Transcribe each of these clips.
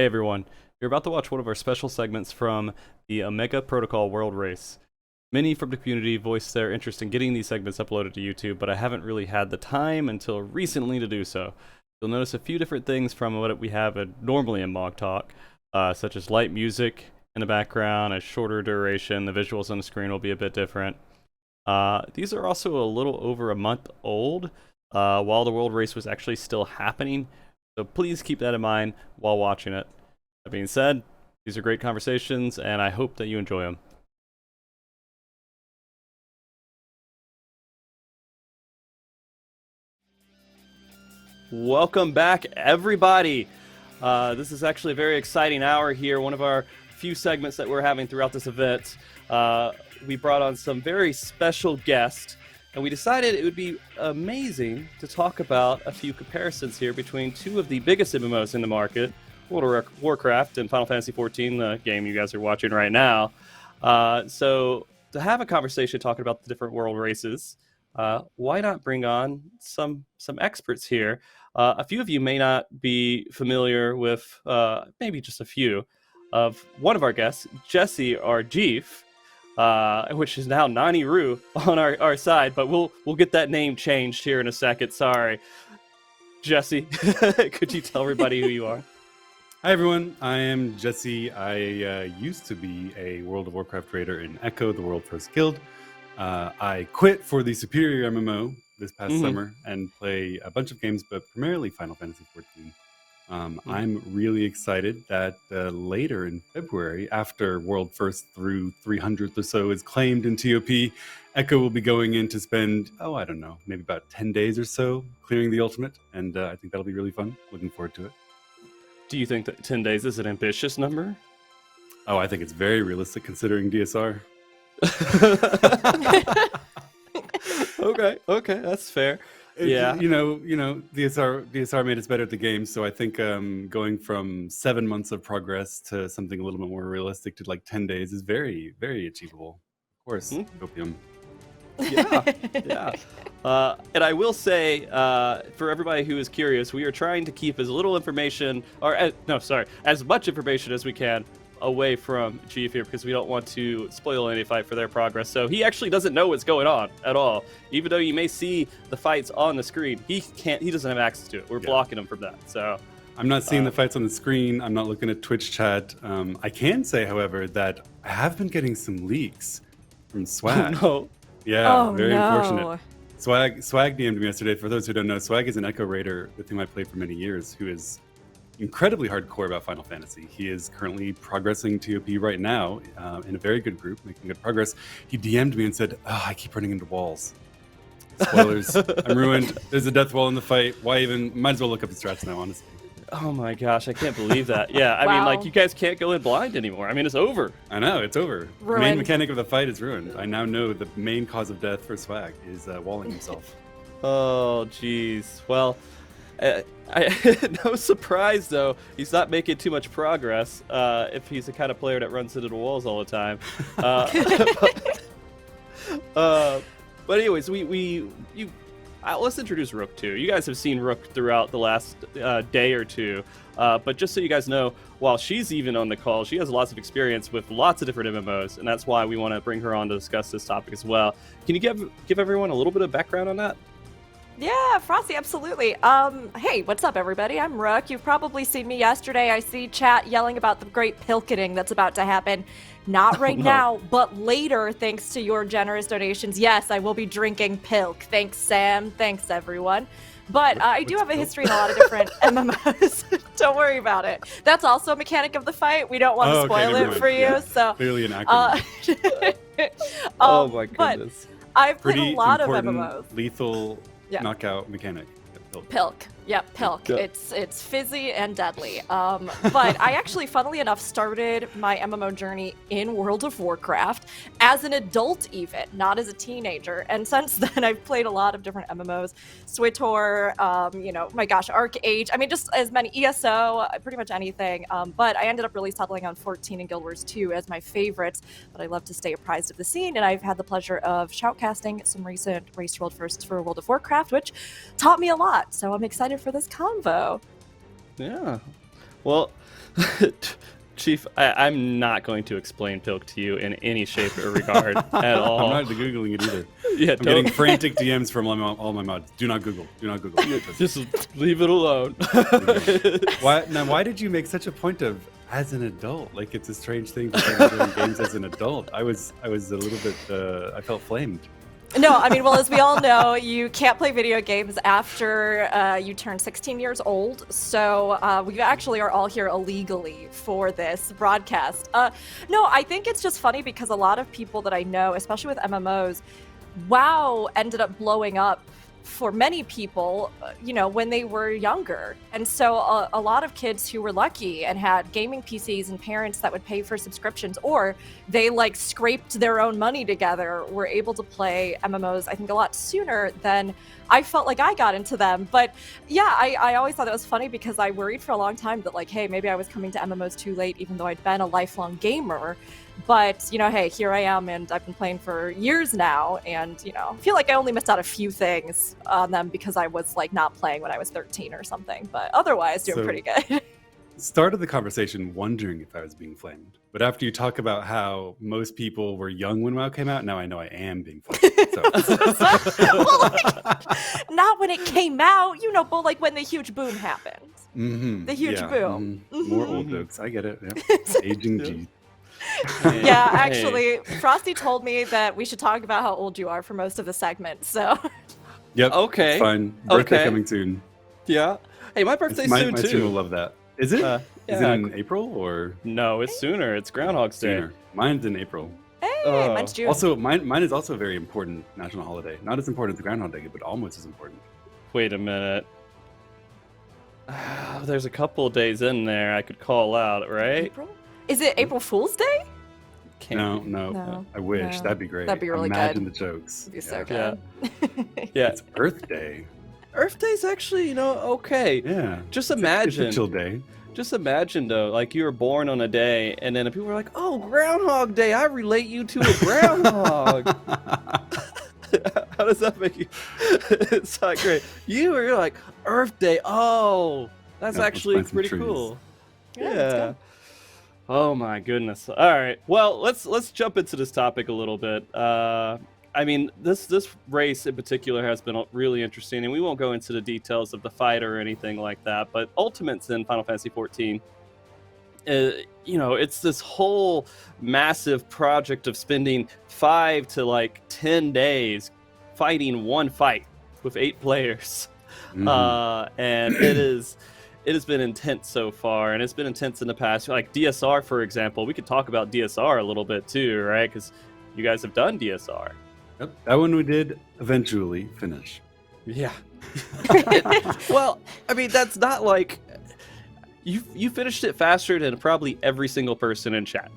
Hey everyone, you're about to watch one of our special segments from the Omega Protocol World Race. Many from the community voiced their interest in getting these segments uploaded to YouTube, but I haven't really had the time until recently to do so. You'll notice a few different things from what we have normally in MogTalk, such as light music in the background, a shorter duration, the visuals on the screen will be a bit different. These are also a little over a month old, while the World Race was actually still happening. So please keep that in mind while watching it. That being said, these are great conversations, and I hope that you enjoy them. Welcome back, everybody. This is actually a very exciting hour here, one of our few segments that we're having throughout this event. We brought on some very special guests, and we decided it would be amazing to talk about a few comparisons here between two of the biggest MMOs in the market, World of Warcraft and Final Fantasy XIV, the game you guys are watching right now. So to have a conversation talking about the different world races, why not bring on some experts here? A few of you may not be familiar with, maybe just a few, of one of our guests, Jesse or Jeathe, which is now Nani Roo on our side, but we'll get that name changed here in a second. Sorry, Jesse. Could you tell everybody who you are? Hi everyone, I am Jesse. I used to be a World of Warcraft raider in Echo, the World First Guild. I quit for the superior MMO this past summer and play a bunch of games, but primarily Final Fantasy XIV. I'm really excited that later in February, after World First through 300th or so is claimed in TOP, Echo will be going in to spend, I don't know, maybe about 10 days or so clearing the Ultimate, and I think that'll be really fun. Looking forward to it. Do you think that 10 days is an ambitious number? Oh, I think it's very realistic considering DSR. Okay, that's fair. Yeah, DSR made us better at the game, so I think going from 7 months of progress to something a little bit more realistic to like 10 days is very, very achievable. Of course, opium. Yeah. And I will say, for everybody who is curious, we are trying to keep as little information, as much information as we can away from Jeathe here, because we don't want to spoil any fight for their progress. So he actually doesn't know what's going on at all. Even though you may see the fights on the screen, he doesn't have access to it. We're blocking him from that. So I'm not seeing the fights on the screen. I'm not looking at Twitch chat. I can say, however, that I have been getting some leaks from Swag. Oh, no. Yeah, very unfortunate. Swag DM'd me yesterday. For those who don't know, Swag is an Echo raider with whom I played for many years, who is incredibly hardcore about Final Fantasy. He is currently progressing TOP right now in a very good group, making good progress. He DM'd me and said, I keep running into walls. Spoilers, I'm ruined. There's a death wall in the fight. Why even? Might as well look up the strats now, honestly. Oh my gosh, I can't believe that. Yeah, I mean, like, you guys can't go in blind anymore. I mean, it's over. I know, it's over. The main mechanic of the fight is ruined. I now know the main cause of death for Swag is walling himself. Oh, jeez. Well, no surprise, though, he's not making too much progress if he's the kind of player that runs into the walls all the time. But anyways, let's introduce Rook, too. You guys have seen Rook throughout the last day or two. But just so you guys know, while she's even on the call, she has lots of experience with lots of different MMOs, and that's why we want to bring her on to discuss this topic as well. Can you give everyone a little bit of background on that? Yeah, Frosty, absolutely. Hey, what's up, everybody? I'm Rook. You've probably seen me yesterday. I see chat yelling about the great pilketing that's about to happen. Not right now, but later, thanks to your generous donations. Yes, I will be drinking pilk. Thanks, Sam. Thanks, everyone. But I do have a history in a lot of different MMOs. Don't worry about it. That's also a mechanic of the fight. We don't want to spoil it for you. Yeah. So clearly an acronym. Oh my goodness. But I've played Pretty a lot of important MMOs. Lethal knockout mechanic. Pilk. Yep, pilk. It's fizzy and deadly. But I actually, funnily enough, started my MMO journey in World of Warcraft as an adult even, not as a teenager. And since then, I've played a lot of different MMOs. SWTOR, my gosh, ArcH. I mean, just as many ESO, pretty much anything. But I ended up really settling on 14 and Guild Wars 2 as my favorites. But I love to stay apprised of the scene, and I've had the pleasure of shoutcasting some recent Race World Firsts for World of Warcraft, which taught me a lot. So I'm excited for this convo. Yeah. Well, Chief, I'm not going to explain Pilk to you in any shape or regard at all. I'm not googling it either. Yeah, I'm getting frantic DMs from all my mods. Do not Google. Do not Google. Just leave it alone. Why did you make such a point of as an adult? Like, it's a strange thing to say doing games as an adult. I was a little bit. I felt flamed. No, I mean, well, as we all know, you can't play video games after you turn 16 years old. So we actually are all here illegally for this broadcast. No, I think it's just funny because a lot of people that I know, especially with MMOs, WoW ended up blowing up for many people, when they were younger. And so a lot of kids who were lucky and had gaming PCs and parents that would pay for subscriptions, or they like scraped their own money together, were able to play MMOs, I think, a lot sooner than I felt like I got into them. But yeah, I always thought that was funny because I worried for a long time that, like, hey, maybe I was coming to MMOs too late, even though I'd been a lifelong gamer. But, hey, here I am, and I've been playing for years now, and, I feel like I only missed out a few things on them because I was, like, not playing when I was 13 or something, but otherwise doing pretty good. Started the conversation wondering if I was being flamed, but after you talk about how most people were young when WoW came out, now I know I am being flamed. Well, not when it came out, but, like, when the huge boom happened. Mm-hmm. The huge boom. Mm-hmm. More old jokes. I get it. Yep. Aging Jeathe. Yeah, actually, Frosty told me that we should talk about how old you are for most of the segment, so. Yep. Okay. Fine. Birthday coming soon. Yeah. Hey, my birthday's soon, my too. team will love that. Is it? Yeah. Is it in April or? No, it's sooner. It's Groundhog's Day. Sooner. Mine's in April. Hey, mine's June. Also, mine is also a very important national holiday. Not as important as the Groundhog Day, but almost as important. Wait a minute. There's a couple of days in there I could call out, right? April? Is it April Fool's Day? No. I wish. No. That'd be great. That'd be really Imagine good. the jokes. It'd be so good. Yeah. It's Earth Day. Earth Day's actually, okay. Yeah. Just imagine. It's a chill day. Just imagine, though, like you were born on a day, and then people were like, "Oh, Groundhog Day! I relate you to a groundhog." How does that make you? It's not great. You're like Earth Day. Oh, that's actually pretty cool. Yeah. Oh my goodness. All right. Well, let's jump into this topic a little bit. I mean, this race in particular has been really interesting, and we won't go into the details of the fight or anything like that. But Ultimates in Final Fantasy XIV, it's this whole massive project of spending 5 to 10 days fighting one fight with 8 players, and it has been intense so far, and it's been intense in the past. Like DSR, for example, we could talk about DSR a little bit too, right? Because you guys have done DSR. Yep. That one we did eventually finish. Yeah. Well, I mean, that's not like you finished it faster than probably every single person in chat.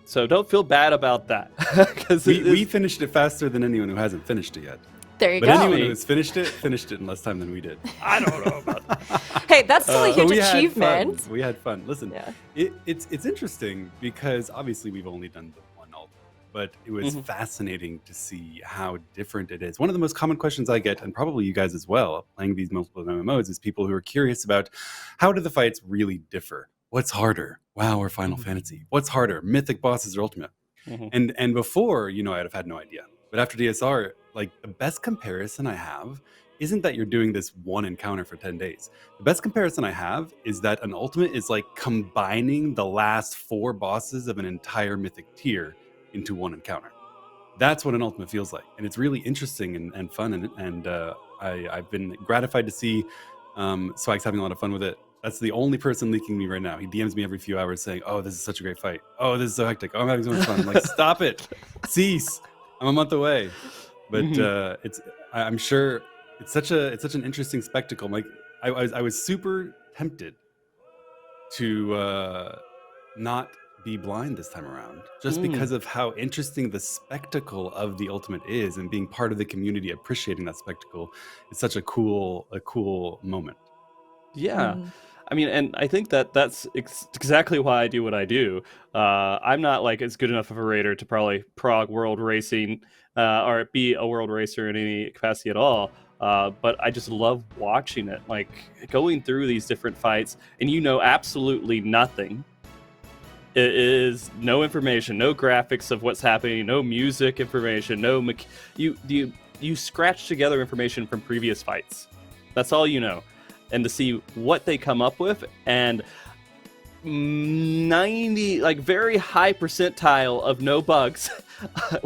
So don't feel bad about that. Because we finished it faster than anyone who hasn't finished it yet. There you But go. anyone who has finished it in less time than we did. I don't know about that. Hey, that's still a huge we achievement. We had fun. Listen, it's interesting because obviously we've only done the one Ultimate, but it was fascinating to see how different it is. One of the most common questions I get, and probably you guys as well, playing these multiple MMOs, is people who are curious about how do the fights really differ? What's harder, WoW or Final Fantasy? What's harder, Mythic bosses or Ultimate? And before, I'd have had no idea. But after DSR, the best comparison I have isn't that you're doing this one encounter for 10 days. The best comparison I have is that an Ultimate is like combining the last 4 bosses of an entire Mythic tier into one encounter. That's what an Ultimate feels like. And it's really interesting and fun. And I've been gratified to see Swag's having a lot of fun with it. That's the only person leaking me right now. He DMs me every few hours saying, "Oh, this is such a great fight. Oh, this is so hectic. Oh, I'm having so much fun." I'm like, stop it. Cease. I'm a month away. But I'm sure it's such an interesting spectacle. Like I was super tempted to not be blind this time around, just because of how interesting the spectacle of the Ultimate is, and being part of the community, appreciating that spectacle. It's such a cool moment. Yeah. I mean, and I think that's exactly why I do what I do. I'm not as good enough of a raider to probably prog world racing or be a world racer in any capacity at all. but I just love watching it, like going through these different fights, and you know absolutely nothing. It is no information, no graphics of what's happening, no music information, you scratch together information from previous fights. That's all you know. And to see what they come up with, and 90, like very high percentile of no bugs,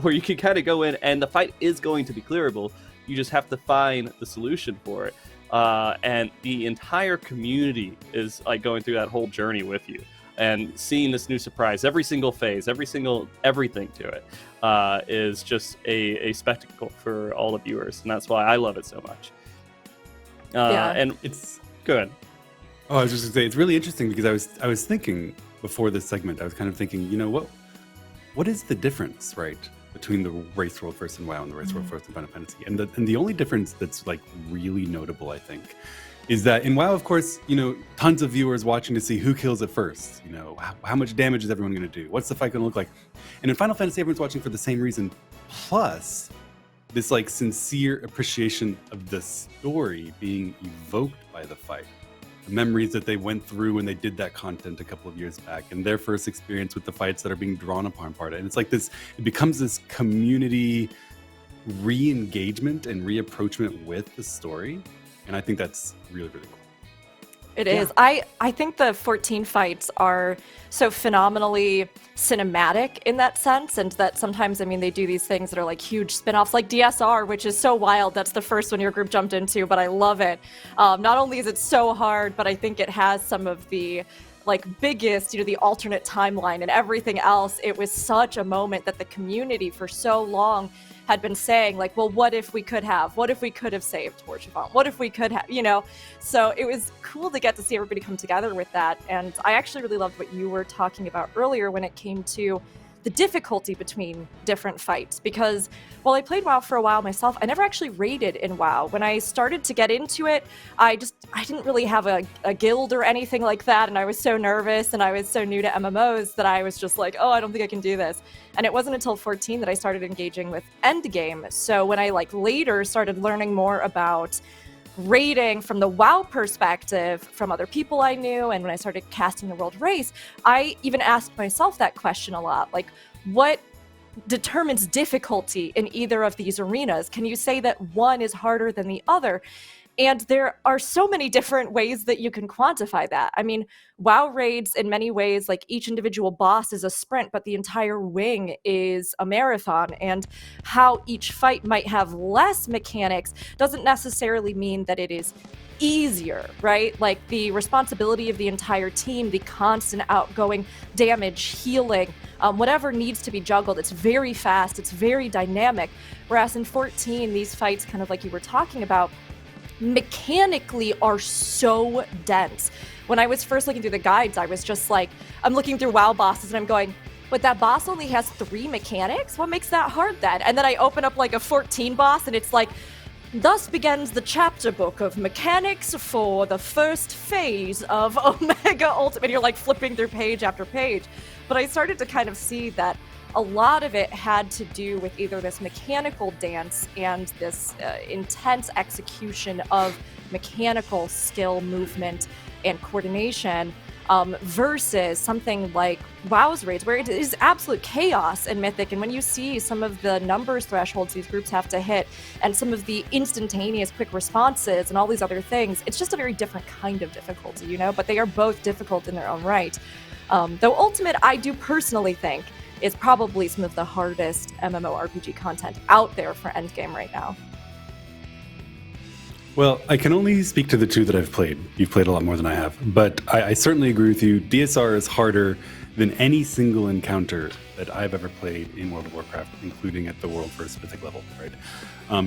where you can kind of go in and the fight is going to be clearable. You just have to find the solution for it. And the entire community is like going through that whole journey with you. And seeing this new surprise, every single phase, everything to it, is just a spectacle for all the viewers, and that's why I love it so much. And it's good. Oh, I was just gonna say, it's really interesting because I was thinking before this segment, I was kind of thinking, you know, what is the difference, right, between the Race World First and WoW and the Race World First and Final Fantasy? And the only difference that's like really notable, I think, is that in WoW, of course, you know, tons of viewers watching to see who kills it first. You know, how much damage is everyone going to do? What's the fight going to look like? And in Final Fantasy, everyone's watching for the same reason. Plus, this like sincere appreciation of the story being evoked by the fight. The memories that they went through when they did that content a couple of years back, and their first experience with the fights that are being drawn upon part of it. And it's like this, it becomes this community re-engagement and reapproachment with the story. And I think that's really, really cool. It is. I think the 14 fights are so phenomenally cinematic in that sense, and that sometimes, I mean, they do these things that are like huge spin-offs, like DSR, which is so wild. That's the first one your group jumped into, but I love it. Not only is it so hard, but I think it has some of the like biggest, you know, the alternate timeline and everything else. It was such a moment that the community for so long had been saying, like, well, what if we could have saved Torchifont? What if we could have, you know? So it was cool to get to see everybody come together with that. And I actually really loved what you were talking about earlier when it came to the difficulty between different fights, because while I played WoW for a while myself, I never actually raided in WoW. When I started to get into it, I didn't really have a guild or anything like that, and I was so nervous and I was so new to MMOs that I was just like, oh, I don't think I can do this. And it wasn't until 14 that I started engaging with endgame. So when I like later started learning more about raiding from the WoW perspective from other people I knew, and when I started casting the world race, I even asked myself that question a lot, like, what determines difficulty in either of these arenas? Can you say that one is harder than the other? And there are so many different ways that you can quantify that. I mean, WoW raids in many ways, like each individual boss is a sprint, but the entire wing is a marathon. And how each fight might have less mechanics doesn't necessarily mean that it is easier, right? Like the responsibility of the entire team, the constant outgoing damage, healing, whatever needs to be juggled, it's very fast, it's very dynamic. Whereas in 14, these fights, kind of like you were talking about, mechanically are so dense. When I was first looking through the guides, I was just like, I'm looking through WoW bosses and I'm going, but that boss only has 3 mechanics? What makes that hard then? And then I open up like a 14 boss and it's like, thus begins the chapter book of mechanics for the first phase of Omega Ultimate. You're like flipping through page after page. But I started to kind of see that a lot of it had to do with either this mechanical dance and this intense execution of mechanical skill, movement, and coordination versus something like WoW's raids, where it is absolute chaos in Mythic. And when you see some of the numbers thresholds these groups have to hit and some of the instantaneous quick responses and all these other things, it's just a very different kind of difficulty, you know? But they are both difficult in their own right. Though Ultimate, I do personally think, is probably some of the hardest MMORPG content out there for endgame right now. Well, I can only speak to the 2 that I've played. You've played a lot more than I have, but I certainly agree with you. DSR is harder than any single encounter that I've ever played in World of Warcraft, including at the World First Mythic level, right?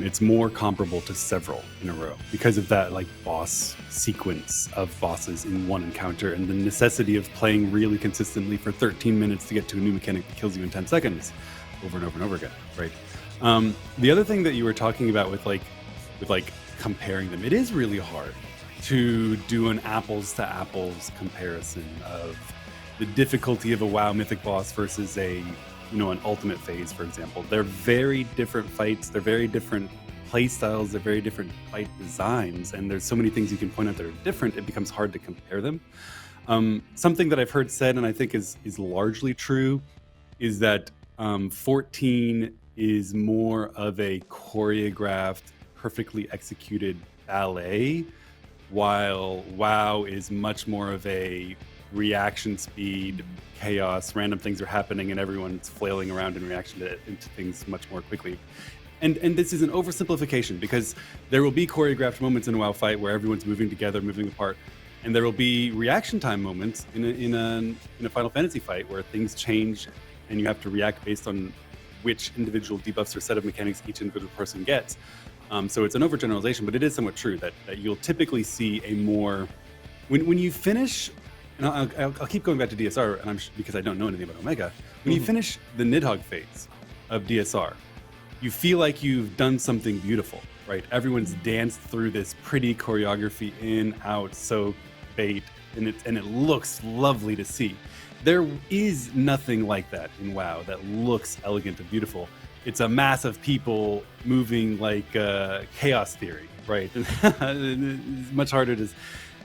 It's more comparable to several in a row because of that like boss sequence of bosses in one encounter and the necessity of playing really consistently for 13 minutes to get to a new mechanic that kills you in 10 seconds over and over and over again, right? The other thing that you were talking about with comparing them, it is really hard to do an apples to apples comparison of the difficulty of a WoW Mythic boss versus an Ultimate phase, for example. They're very different fights. They're very different play styles, they're very different fight designs, and there's so many things you can point out that are different, it becomes hard to compare them. Something that I've heard said, and I think is largely true, is that 14 is more of a choreographed, perfectly executed ballet, while WoW is much more of a reaction speed, chaos, random things are happening, and everyone's flailing around in reaction to things much more quickly. And this is an oversimplification, because there will be choreographed moments in a WoW fight where everyone's moving together, moving apart, and there will be reaction time moments in a Final Fantasy fight where things change, and you have to react based on which individual debuffs or set of mechanics each individual person gets. So it's an overgeneralization, but it is somewhat true that you'll typically see a more when you finish. And I'll keep going back to DSR, and because I don't know anything about Omega. When you finish the Nidhogg phase of DSR, you feel like you've done something beautiful, right? Everyone's danced through this pretty choreography, in, out, soak, bait, and it looks lovely to see. There is nothing like that in WoW that looks elegant and beautiful. It's a mass of people moving like chaos theory, right? It's much harder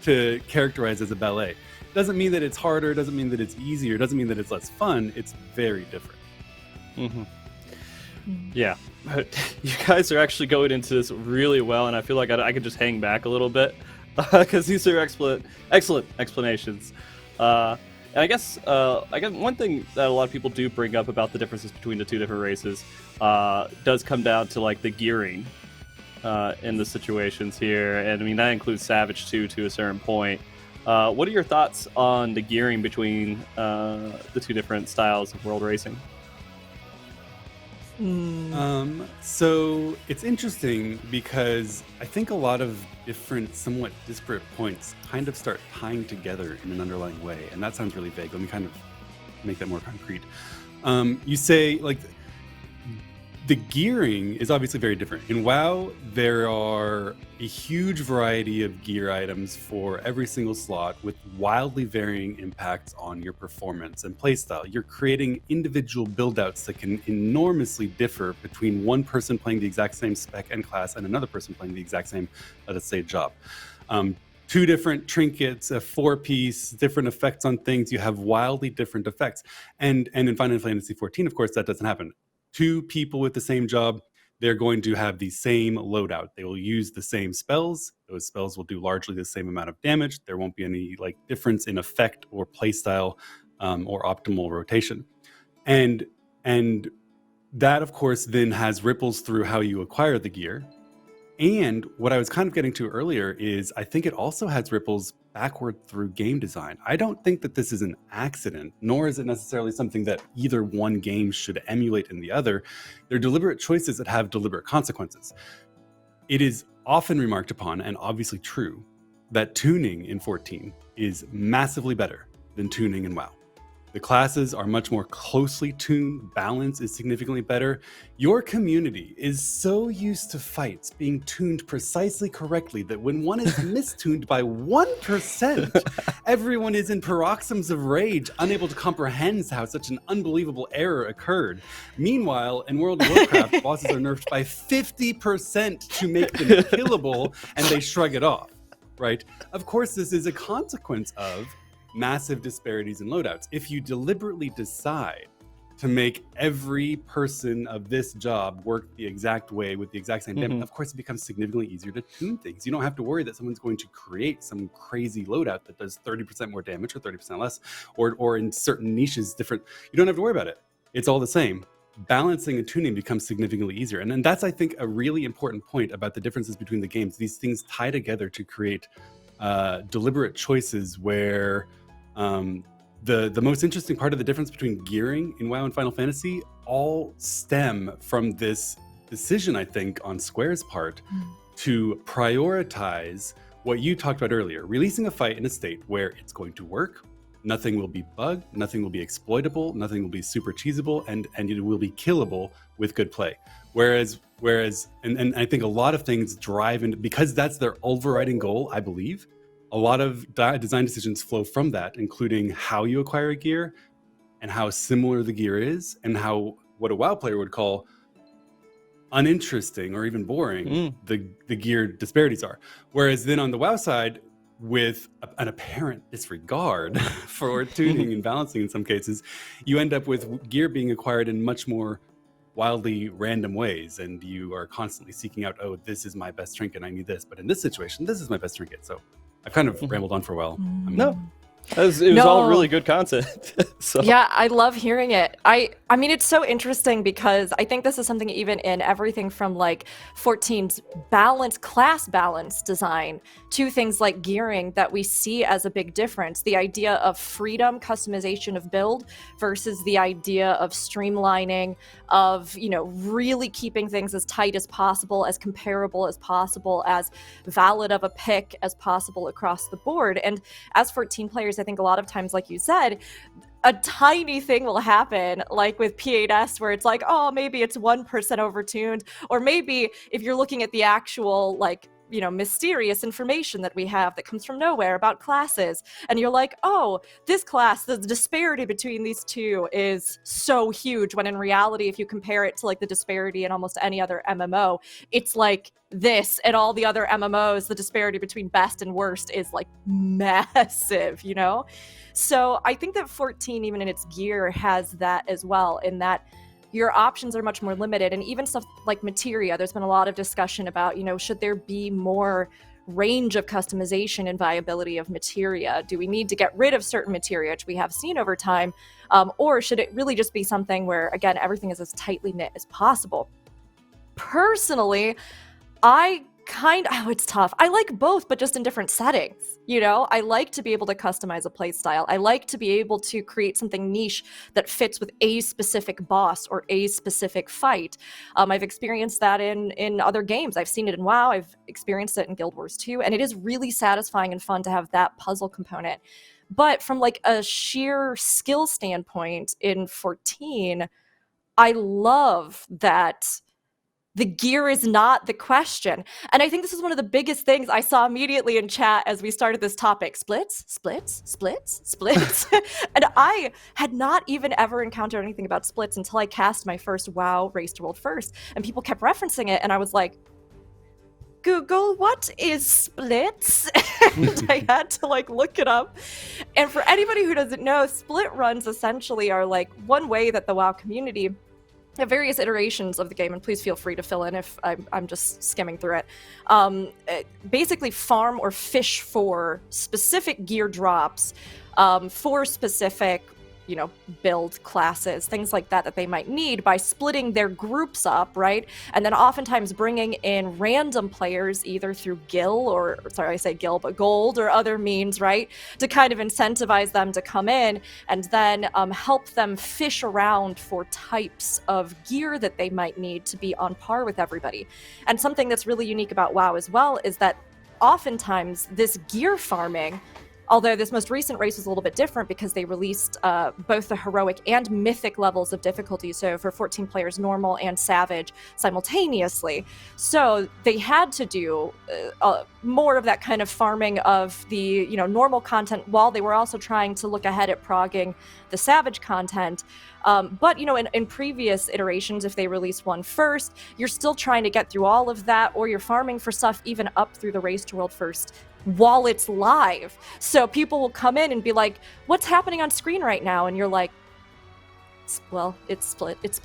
to characterize as a ballet. Doesn't mean that it's harder, doesn't mean that it's easier, doesn't mean that it's less fun. It's very different. Yeah, you guys are actually going into this really well, and I feel like I could just hang back a little bit because these are excellent explanations. And I guess one thing that a lot of people do bring up about the differences between the two different races does come down to like the gearing in the situations here, and I mean that includes Savage too, to a certain point. What are your thoughts on the gearing between the two different styles of world racing? So it's interesting because I think a lot of different, somewhat disparate points kind of start tying together in an underlying way, and that sounds really vague. Let me kind of make that more concrete. You say, like, the gearing is obviously very different. In WoW, there are a huge variety of gear items for every single slot with wildly varying impacts on your performance and playstyle. You're creating individual build-outs that can enormously differ between one person playing the exact same spec and class and another person playing the exact same, let's say, job. Two different trinkets, a four-piece, different effects on things. You have wildly different effects. And in Final Fantasy XIV, of course, that doesn't happen. Two people with the same job, they're going to have the same loadout. They will use the same spells. Those spells will do largely the same amount of damage. There won't be any like difference in effect or playstyle or optimal rotation. And that, of course, then has ripples through how you acquire the gear. And what I was kind of getting to earlier is I think it also has ripples backward through game design. I don't think that this is an accident, nor is it necessarily something that either one game should emulate in the other. They're deliberate choices that have deliberate consequences. It is often remarked upon, and obviously true, that tuning in 14 is massively better than tuning in WoW. The classes are much more closely tuned, balance is significantly better. Your community is so used to fights being tuned precisely correctly that when one is mistuned by 1%, everyone is in paroxysms of rage, unable to comprehend how such an unbelievable error occurred. Meanwhile, in World of Warcraft, bosses are nerfed by 50% to make them killable, and they shrug it off, right? Of course, this is a consequence of massive disparities in loadouts. If you deliberately decide to make every person of this job work the exact way with the exact same damage, of course it becomes significantly easier to tune things. You don't have to worry that someone's going to create some crazy loadout that does 30% more damage or 30% less, or in certain niches different. You don't have to worry about it. It's all the same. Balancing and tuning becomes significantly easier. And that's, I think, a really important point about the differences between the games. These things tie together to create deliberate choices where the most interesting part of the difference between gearing in WoW and Final Fantasy all stem from this decision, I think, on Square's part to prioritize what you talked about earlier, releasing a fight in a state where it's going to work, nothing will be bugged, nothing will be exploitable, nothing will be super cheesable, and it will be killable with good play. Whereas and I think a lot of things drive into, because that's their overriding goal, I believe, a lot of design decisions flow from that, including how you acquire a gear and how similar the gear is, and how what a WoW player would call uninteresting or even boring the gear disparities are. Whereas then on the WoW side, with an apparent disregard for tuning and balancing in some cases, you end up with gear being acquired in much more wildly random ways, and you are constantly seeking out, oh, this is my best trinket, I need this, but in this situation, this is my best trinket. So I've kind of rambled on for a while. No. It was all really good content. So. Yeah, I love hearing it. I mean, it's so interesting because I think this is something even in everything from like 14's class balance design to things like gearing that we see as a big difference. The idea of freedom, customization of build versus the idea of streamlining, of, really keeping things as tight as possible, as comparable as possible, as valid of a pick as possible across the board. And as 14 players, I think a lot of times, like you said, a tiny thing will happen, like with P8S, where it's like, oh, maybe it's 1% overtuned, or maybe if you're looking at the actual, mysterious information that we have that comes from nowhere about classes, and you're like, oh, this class, the disparity between these two is so huge, when in reality, if you compare it to like the disparity in almost any other MMO, it's like this, and all the other MMOs, the disparity between best and worst is like massive, So I think that 14, even in its gear, has that as well, in that your options are much more limited. And even stuff like materia, there's been a lot of discussion about, should there be more range of customization and viability of materia? Do we need to get rid of certain materia, which we have seen over time? Or should it really just be something where, again, everything is as tightly knit as possible? Personally, it's tough. I like both, but just in different settings. I like to be able to customize a play style. I like to be able to create something niche that fits with a specific boss or a specific fight. I've experienced that in other games. I've seen it in WoW. I've experienced it in Guild Wars 2, and it is really satisfying and fun to have that puzzle component. But from like a sheer skill standpoint in 14, I love that the gear is not the question. And I think this is one of the biggest things I saw immediately in chat as we started this topic. Splits. And I had not even ever encountered anything about splits until I cast my first WoW Race to World First. And people kept referencing it, and I was like, Google, what is splits? And I had to look it up. And for anybody who doesn't know, split runs essentially are one way that the WoW community, at various iterations of the game, and please feel free to fill in if I'm just skimming through it, basically farm or fish for specific gear drops, for specific build classes, things like that they might need, by splitting their groups up, right? And then oftentimes bringing in random players, either through gold or other means, right? To kind of incentivize them to come in and then help them fish around for types of gear that they might need to be on par with everybody. And something that's really unique about WoW as well is that oftentimes this gear farming, although this most recent race was a little bit different because they released both the heroic and mythic levels of difficulty, so for 14 players, normal and savage simultaneously. So they had to do more of that kind of farming of the normal content, while they were also trying to look ahead at progging the savage content. But in previous iterations, if they release one first, you're still trying to get through all of that, or you're farming for stuff even up through the Race to World First while it's live. So people will come in and be like, what's happening on screen right now? And you're like, well, it splits. It's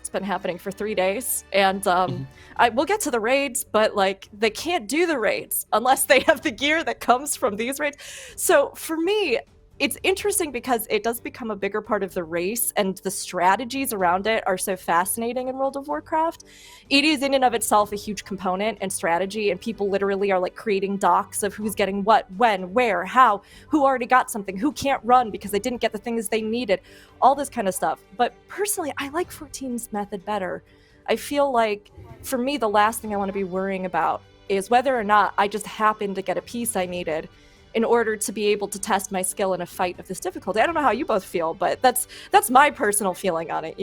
been happening for 3 days. And we'll get to the raids, but they can't do the raids unless they have the gear that comes from these raids. So for me, it's interesting because it does become a bigger part of the race, and the strategies around it are so fascinating in World of Warcraft. It is in and of itself a huge component and strategy, and people literally are creating docs of who's getting what, when, where, how, who already got something, who can't run because they didn't get the things they needed, all this kind of stuff. But personally, I like 14's method better. I feel like, for me, the last thing I want to be worrying about is whether or not I just happened to get a piece I needed in order to be able to test my skill in a fight of this difficulty. I don't know how you both feel, but that's my personal feeling on it,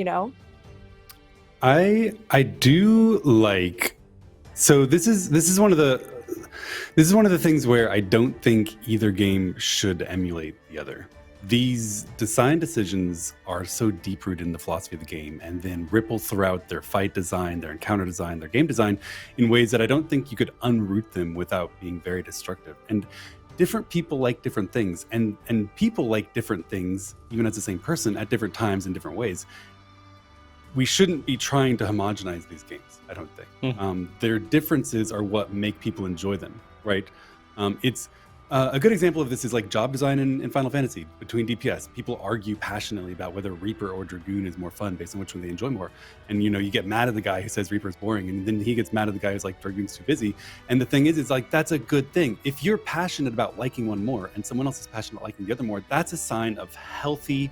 I do like, so this is one of the things where I don't think either game should emulate the other. these design decisions are so deep-rooted in the philosophy of the game and then ripple throughout their fight design, their encounter design, their game design in ways that I don't think you could unroot them without being very destructive. And different people like different things, and people like different things, even as the same person, at different times in different ways. We shouldn't be trying to homogenize these games, I don't think. Their differences are what make people enjoy them, right? It's a good example of this is like job design in Final Fantasy between DPS. People argue passionately about whether Reaper or Dragoon is more fun based on which one they enjoy more. And you get mad at the guy who says Reaper is boring, and then he gets mad at the guy who's like Dragoon's too busy. And the thing is like that's a good thing. If you're passionate about liking one more and someone else is passionate about liking the other more, that's a sign of healthy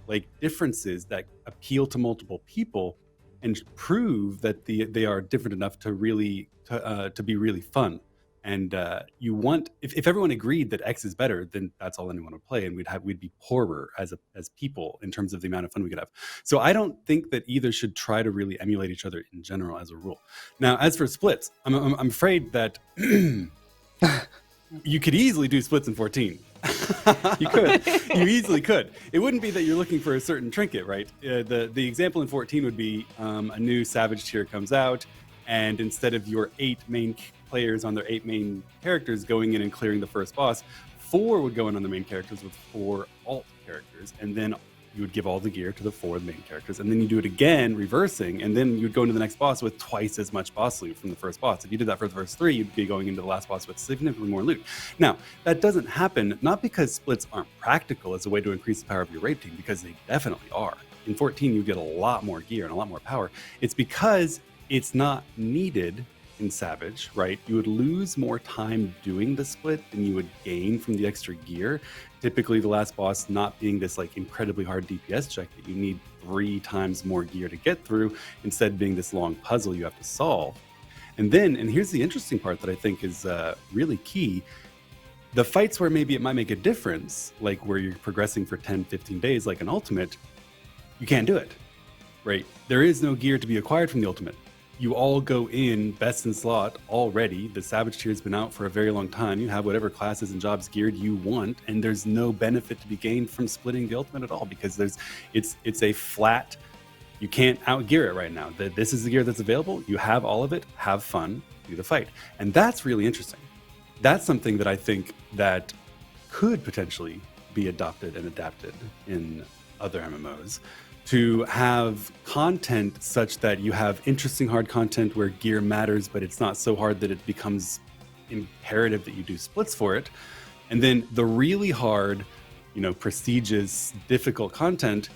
like differences that appeal to multiple people and prove that they are different enough to really to be really fun. And you want, if everyone agreed that X is better, then that's all anyone would play, and we'd be poorer as people in terms of the amount of fun we could have. So I don't think that either should try to really emulate each other in general as a rule. Now, as for splits, I'm afraid that you could easily do splits in 14. You could. You easily could. It wouldn't be that you're looking for a certain trinket, right? The example in 14 would be a new Savage tier comes out, and instead of your 8 main players on their 8 main characters going in and clearing the first boss, 4 would go in on the main characters with 4 alt characters, and then you would give all the gear to the 4 main characters, and then you do it again, reversing, and then you'd go into the next boss with twice as much boss loot from the first boss. If you did that for the first 3, you'd be going into the last boss with significantly more loot. Now, that doesn't happen, not because splits aren't practical as a way to increase the power of your raid team, because they definitely are. In 14, you get a lot more gear and a lot more power. It's because it's not needed in Savage, right? You would lose more time doing the split than you would gain from the extra gear. Typically, the last boss not being this like incredibly hard DPS check that you need 3 times more gear to get through, instead being this long puzzle you have to solve. And here's the interesting part that I think is really key. The fights where maybe it might make a difference, like where you're progressing for 10, 15 days, like an ultimate, you can't do it, right? There is no gear to be acquired from the ultimate. You all go in best in slot already. The Savage tier has been out for a very long time. You have whatever classes and jobs geared you want, and there's no benefit to be gained from splitting the ultimate at all, because it's a flat, you can't outgear it right now. This is the gear that's available. You have all of it. Have fun. Do the fight. And that's really interesting. That's something that I think that could potentially be adopted and adapted in other MMOs, to have content such that you have interesting hard content where gear matters, but it's not so hard that it becomes imperative that you do splits for it. And then the really hard, prestigious, difficult content,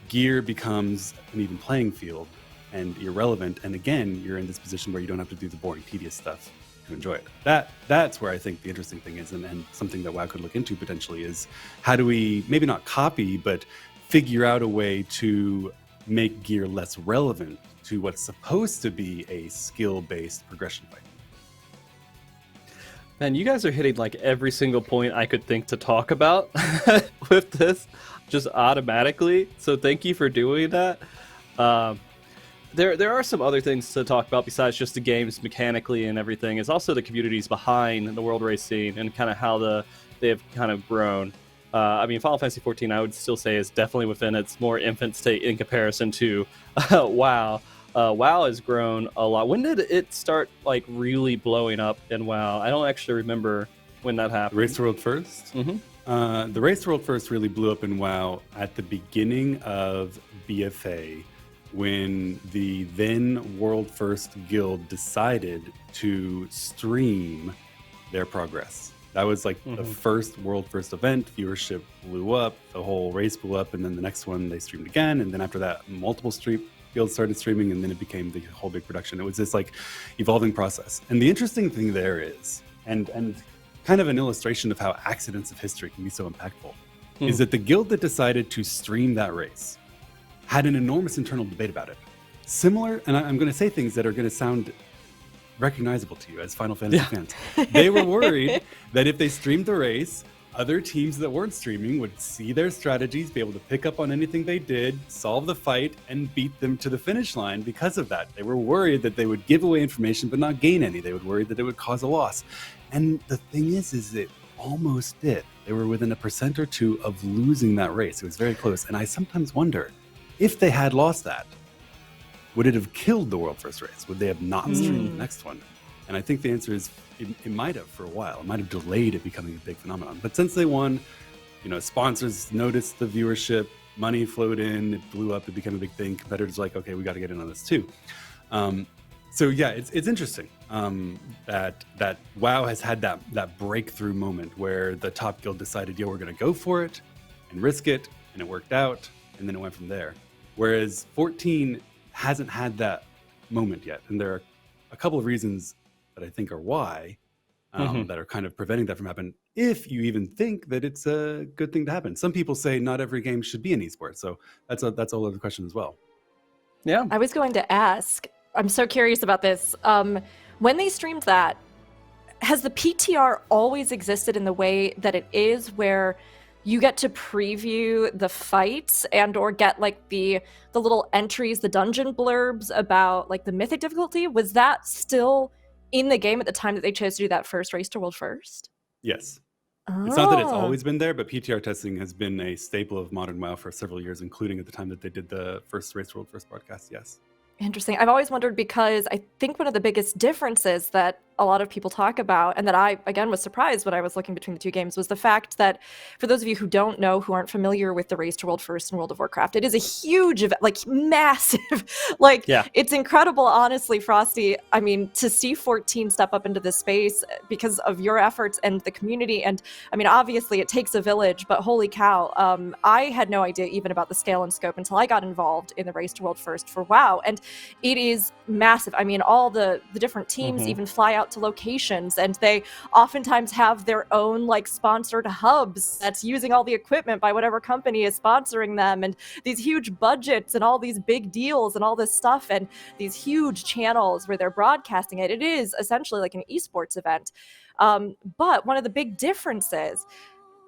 gear becomes an even playing field and irrelevant. And again, you're in this position where you don't have to do the boring, tedious stuff to enjoy it. That's where I think the interesting thing is, and something that WoW could look into potentially, is how do we maybe not copy, but figure out a way to make gear less relevant to what's supposed to be a skill-based progression fight. Man, you guys are hitting like every single point I could think to talk about with this, just automatically. So thank you for doing that. There are some other things to talk about besides just the games mechanically and everything. It's also the communities behind the world race scene and kind of how they have kind of grown. Final Fantasy XIV, I would still say, is definitely within its more infant state in comparison to WoW. WoW has grown a lot. When did it start really blowing up in WoW? I don't actually remember when that happened. Race to World First? Mm-hmm. The Race to World First really blew up in WoW at the beginning of BFA, when the then World First Guild decided to stream their progress. That was the first World First event. Viewership blew up, the whole race blew up, and then the next one they streamed again, and then after that multiple guilds started streaming, and then it became the whole big production. It was this evolving process. And the interesting thing there is, and kind of an illustration of how accidents of history can be so impactful, is that the guild that decided to stream that race had an enormous internal debate about it. Similar, and I'm going to say things that are going to sound recognizable to you as Final Fantasy fans. They were worried that if they streamed the race, other teams that weren't streaming would see their strategies, be able to pick up on anything they did, solve the fight, and beat them to the finish line because of that. They were worried that they would give away information but not gain any. They were worried that it would cause a loss. And the thing is it almost did. They were within 1% or 2% of losing that race. It was very close. And I sometimes wonder, if they had lost that, would it have killed the world first race? Would they have not streamed the next one? And I think the answer is it might have for a while. It might have delayed it becoming a big phenomenon. But since they won, sponsors noticed the viewership, money flowed in, it blew up, it became a big thing. Competitors were like, okay, we got to get in on this too. So yeah, it's interesting that WoW has had that breakthrough moment where the top guild decided, we're going to go for it and risk it, and it worked out, and then it went from there. Whereas 14 hasn't had that moment yet, and there are a couple of reasons that I think are why that are kind of preventing that from happening. If you even think that it's a good thing to happen, some people say not every game should be an esport, so that's a whole other question as well. Yeah, I was going to ask. I'm so curious about this. When they streamed that, has the PTR always existed in the way that it is, where you get to preview the fights and or get like the little entries, the dungeon blurbs about like the mythic difficulty? Was that still in the game at the time that they chose to do that first race to world first? Yes. It's not that it's always been there, but PTR testing has been a staple of modern WoW for several years, including at the time that they did the first race to world first broadcast. Yes. Interesting. I've always wondered, because I think one of the biggest differences that a lot of people talk about, and that I, again, was surprised when I was looking between the two games, was the fact that, for those of you who don't know, who aren't familiar with the Race to World First in World of Warcraft, it is a huge event, like massive, It's incredible, honestly, Frosty. I mean, to see 14 step up into this space because of your efforts and the community, and I mean, obviously it takes a village, but holy cow, I had no idea even about the scale and scope until I got involved in the Race to World First for WoW, and it is massive. I mean, all the different teams even fly out to locations, and they oftentimes have their own like sponsored hubs that's using all the equipment by whatever company is sponsoring them, and these huge budgets and all these big deals and all this stuff, and these huge channels where they're broadcasting it. It is essentially like an esports event. But one of the big differences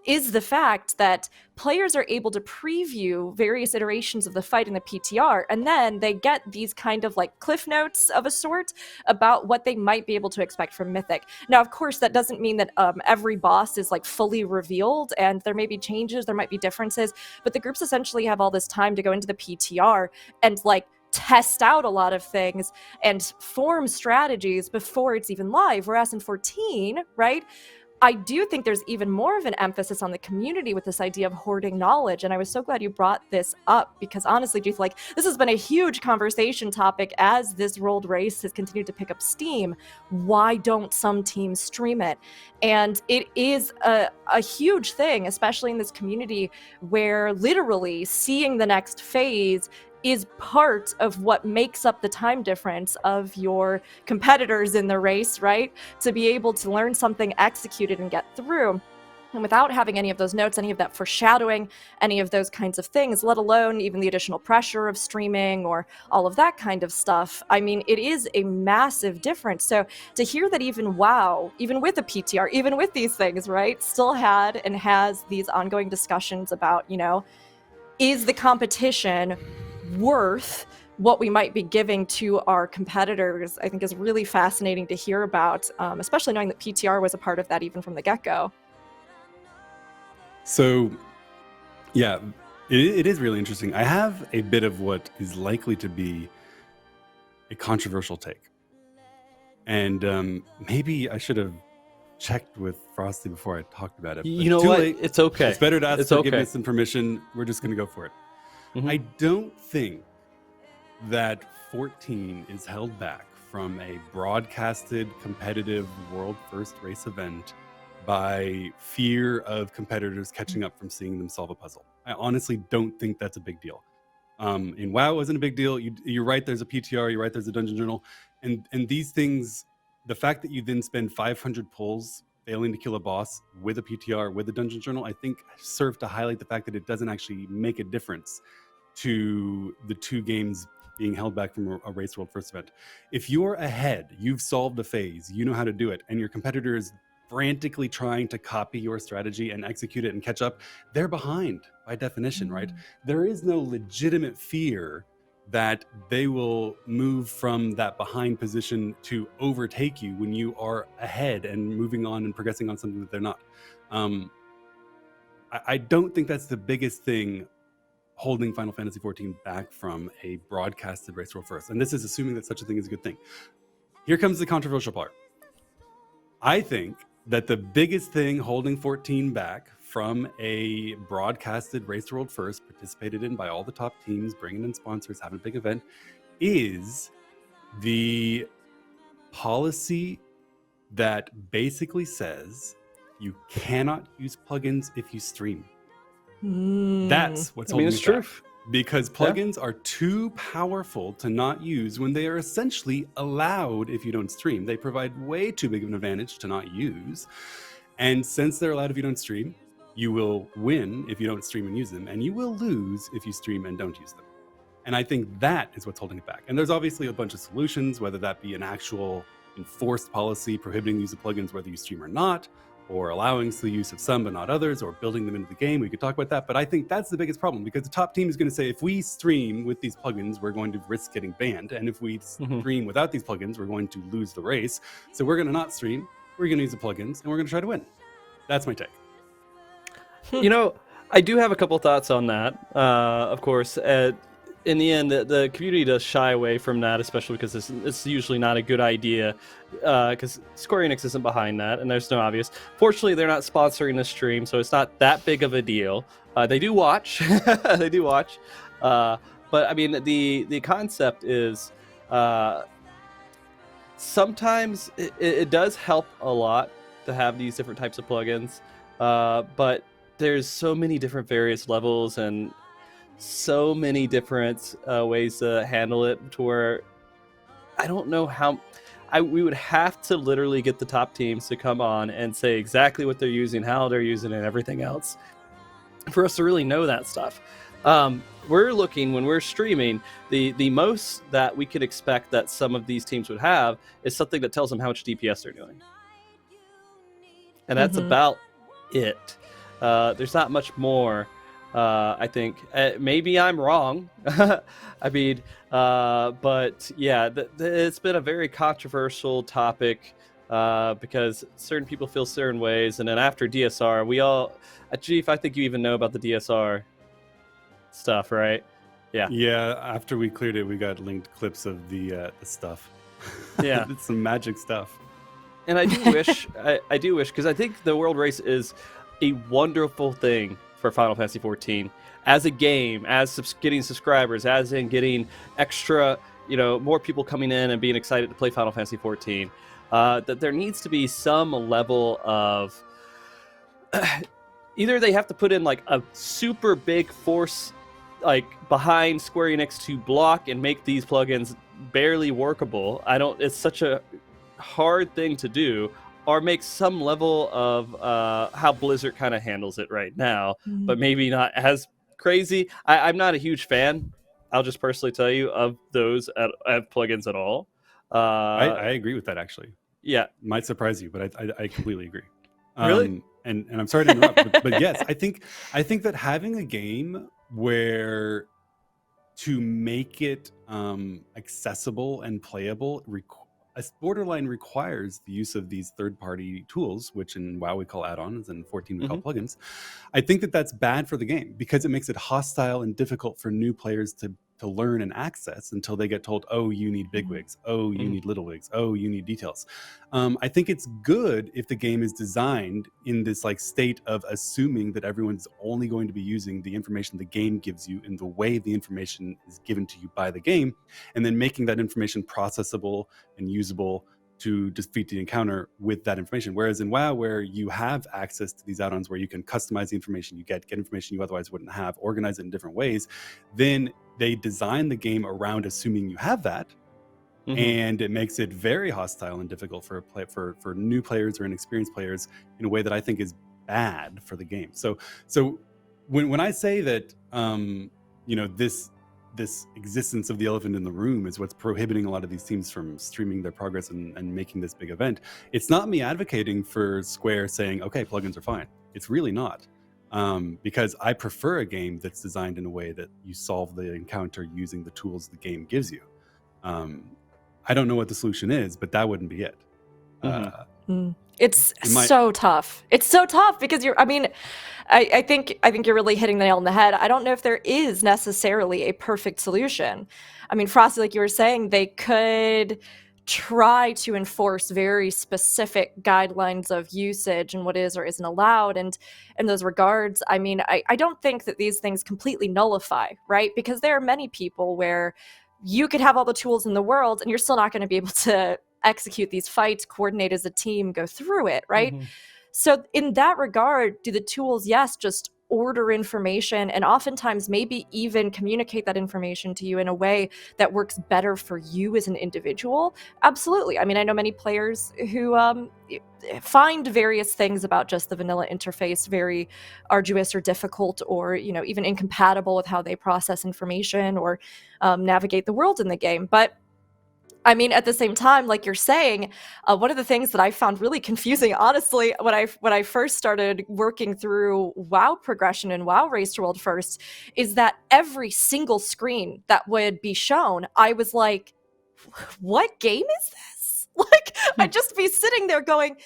is the fact that players are able to preview various iterations of the fight in the PTR, and then they get these kind of like cliff notes of a sort about what they might be able to expect from Mythic. Now, of course, that doesn't mean that every boss is like fully revealed, and there may be changes, there might be differences, but the groups essentially have all this time to go into the PTR and like test out a lot of things and form strategies before it's even live. Whereas in 14, right, I do think there's even more of an emphasis on the community with this idea of hoarding knowledge. And I was so glad you brought this up, because honestly, Jeathe, like, this has been a huge conversation topic as this world race has continued to pick up steam. Why don't some teams stream it? And it is a huge thing, especially in this community where literally seeing the next phase is part of what makes up the time difference of your competitors in the race, right? To be able to learn something, execute it, and get through. And without having any of those notes, any of that foreshadowing, any of those kinds of things, let alone even the additional pressure of streaming or all of that kind of stuff, I mean, it is a massive difference. So to hear that even WoW, even with a PTR, even with these things, right, still had and has these ongoing discussions about, is the competition worth what we might be giving to our competitors, I think is really fascinating to hear about, especially knowing that PTR was a part of that even from the get-go. So, yeah, it is really interesting. I have a bit of what is likely to be a controversial take. And maybe I should have checked with Frosty before I talked about it. You know what? Late. It's okay. It's better to ask forgiveness and permission. We're just going to go for it. I don't think that 14 is held back from a broadcasted competitive world first race event by fear of competitors catching up from seeing them solve a puzzle. I honestly don't think that's a big deal. In WoW, it wasn't a big deal. You're right, there's a PTR, you're right, there's a dungeon journal. And these things, the fact that you then spend 500 pulls failing to kill a boss with a PTR, with a dungeon journal, I think serve to highlight the fact that it doesn't actually make a difference to the two games being held back from a race world first event. If you're ahead, you've solved a phase, you know how to do it, and your competitor is frantically trying to copy your strategy and execute it and catch up, they're behind by definition, right? There is no legitimate fear that they will move from that behind position to overtake you when you are ahead and moving on and progressing on something that they're not. I don't think that's the biggest thing holding Final Fantasy XIV back from a broadcasted race world first. And this is assuming that such a thing is a good thing. Here comes the controversial part. I think that the biggest thing holding 14 back from a broadcasted race world first, participated in by all the top teams, bringing in sponsors, having a big event, is the policy that basically says you cannot use plugins if you stream. That's what's holding it back. Because plugins are too powerful to not use when they are essentially allowed if you don't stream. They provide way too big of an advantage to not use. And since they're allowed if you don't stream, you will win if you don't stream and use them, and you will lose if you stream and don't use them. And I think that is what's holding it back. And there's obviously a bunch of solutions, whether that be an actual enforced policy prohibiting the use of plugins whether you stream or not, or allowing the use of some but not others, or building them into the game. We could talk about that, but I think that's the biggest problem, because the top team is going to say, if we stream with these plugins, we're going to risk getting banned, and if we stream without these plugins, we're going to lose the race. So we're going to not stream, we're going to use the plugins, and we're going to try to win. That's my take. You know, I do have a couple thoughts on that. Of course, in the end, the community does shy away from that, especially because it's usually not a good idea, because Square Enix isn't behind that, and there's no obvious. Fortunately, they're not sponsoring the stream, so it's not that big of a deal. They do watch, they do watch, but I mean, the concept is sometimes it does help a lot to have these different types of plugins, but there's so many different various levels and so many different ways to handle it, to where I don't know how we would have to literally get the top teams to come on and say exactly what they're using, how they're using it, and everything else for us to really know that stuff. We're looking, when we're streaming, the most that we could expect that some of these teams would have is something that tells them how much DPS they're doing, and that's about it. There's not much more. I think maybe I'm wrong. I mean, but yeah, it's been a very controversial topic because certain people feel certain ways, and then after DSR, we all, Jeathe, I think you even know about the DSR stuff, right? Yeah. Yeah. After we cleared it, we got linked clips of the stuff. Yeah, it's some magic stuff. And I do wish, I do wish, because I think the world race is a wonderful thing for Final Fantasy XIV as a game, as getting subscribers, as in getting extra, more people coming in and being excited to play Final Fantasy XIV. That there needs to be some level of either they have to put in like a super big force like behind Square Enix to block and make these plugins barely workable. It's such a hard thing to do, or make some level of how Blizzard kind of handles it right now, but maybe not as crazy. I'm not a huge fan, I'll just personally tell you, of those plugins at all. I agree with that, actually. Yeah. Might surprise you, but I completely agree. Really? And I'm sorry to interrupt, but yes, I think that having a game where to make it accessible and playable borderline requires the use of these third-party tools, which in WoW we call add-ons and 14 we call plugins. I think that that's bad for the game, because it makes it hostile and difficult for new players to learn and access until they get told, oh, you need bigwigs, oh, you need little wigs, oh, you need details. I think it's good if the game is designed in this like state of assuming that everyone's only going to be using the information the game gives you in the way the information is given to you by the game, and then making that information processable and usable to defeat the encounter with that information. Whereas in WoW, where you have access to these add-ons where you can customize the information you get information you otherwise wouldn't have, organize it in different ways, then they design the game around assuming you have that, and it makes it very hostile and difficult for new players or inexperienced players in a way that I think is bad for the game. So when I say that this existence of the elephant in the room is what's prohibiting a lot of these teams from streaming their progress and making this big event, it's not me advocating for Square saying, okay, plugins are fine. It's really not. Because I prefer a game that's designed in a way that you solve the encounter using the tools the game gives you. I don't know what the solution is, but that wouldn't be it. It's so tough. It's so tough because I think you're really hitting the nail on the head. I don't know if there is necessarily a perfect solution. I mean, Frosty, like you were saying, they could try to enforce very specific guidelines of usage and what is or isn't allowed. And in those regards, I mean, I don't think that these things completely nullify, right? Because there are many people where you could have all the tools in the world and you're still not going to be able to execute these fights, coordinate as a team, go through it, right? Mm-hmm. So in that regard, do the tools, yes, just order information and oftentimes maybe even communicate that information to you in a way that works better for you as an individual? Absolutely. I mean, I know many players who find various things about just the vanilla interface very arduous or difficult, or, you know, even incompatible with how they process information or navigate the world in the game. But I mean, at the same time, like you're saying, one of the things that I found really confusing, honestly, when I first started working through WoW progression and WoW Race to World First, is that every single screen that would be shown, I was like, what game is this? Like, I'd just be sitting there going,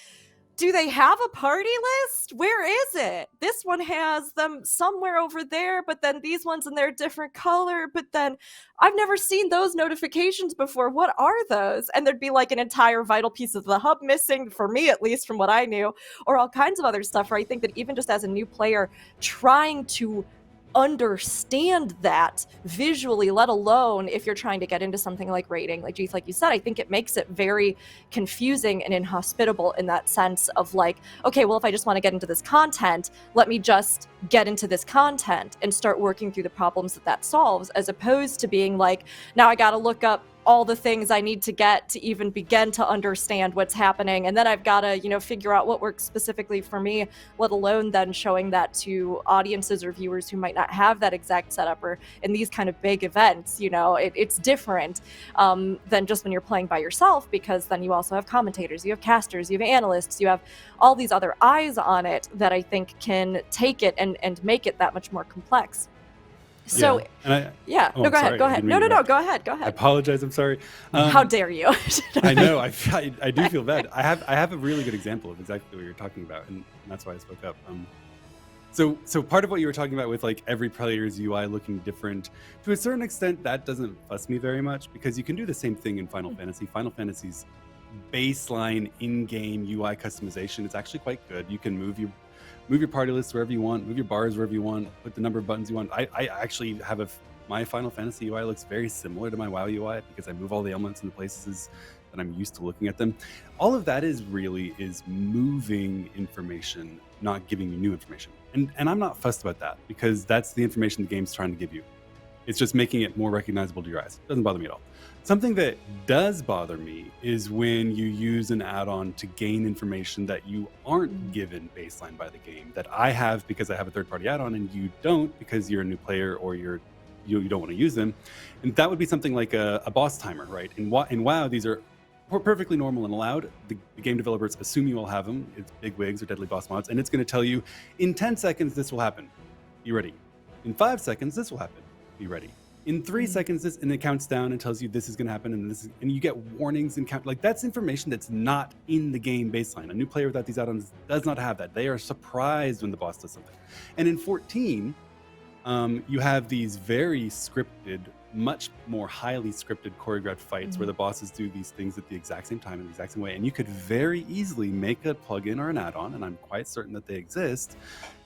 do they have a party list? Where is it? This one has them somewhere over there, but then these ones in their different color, but then I've never seen those notifications before. What are those? And there'd be like an entire vital piece of the hub missing, for me at least, from what I knew, or all kinds of other stuff where I think that even just as a new player, trying to understand that visually, let alone if you're trying to get into something like raiding, like Jeathe, like you said, I think it makes it very confusing and inhospitable in that sense of like, okay, well, if I just want to get into this content, let me just get into this content and start working through the problems that solves, as opposed to being like, now I got to look up all the things I need to get to even begin to understand what's happening. And then I've got to, you know, figure out what works specifically for me, let alone then showing that to audiences or viewers who might not have that exact setup, or in these kind of big events, you know, it's different than just when you're playing by yourself, because then you also have commentators, you have casters, you have analysts, you have all these other eyes on it that I think can take it and make it that much more complex. So, go ahead. No, go ahead. I apologize. I'm sorry. How dare you? I know. I do feel bad. I have a really good example of exactly what you're talking about, and that's why I spoke up. So part of what you were talking about with like every player's UI looking different, to a certain extent, that doesn't fuss me very much, because you can do the same thing in Final Fantasy. Final Fantasy's baseline in-game UI customization is actually quite good. You can move your party list wherever you want, move your bars wherever you want, put the number of buttons you want. I actually have my Final Fantasy UI looks very similar to my WoW UI, because I move all the elements in the places that I'm used to looking at them. All of that is moving information, not giving you new information. And I'm not fussed about that, because that's the information the game's trying to give you. It's just making it more recognizable to your eyes. It doesn't bother me at all. Something that does bother me is when you use an add-on to gain information that you aren't given baseline by the game, that I have because I have a third-party add-on and you don't because you're a new player or you don't want to use them. And that would be something like a boss timer, right? In WoW, these are perfectly normal and allowed. The game developers assume you all have them. It's big wigs or deadly boss mods, and it's going to tell you, in 10 seconds, this will happen. Be ready. In 5 seconds, this will happen. Be ready. In 3 seconds, and it counts down and tells you this is going to happen, and you get warnings and count. Like, that's information that's not in the game baseline. A new player without these add-ons does not have that. They are surprised when the boss does something. And in 14, you have these very scripted, much more highly scripted, choreographed fights where the bosses do these things at the exact same time in the exact same way. And you could very easily make a plugin or an add-on, and I'm quite certain that they exist,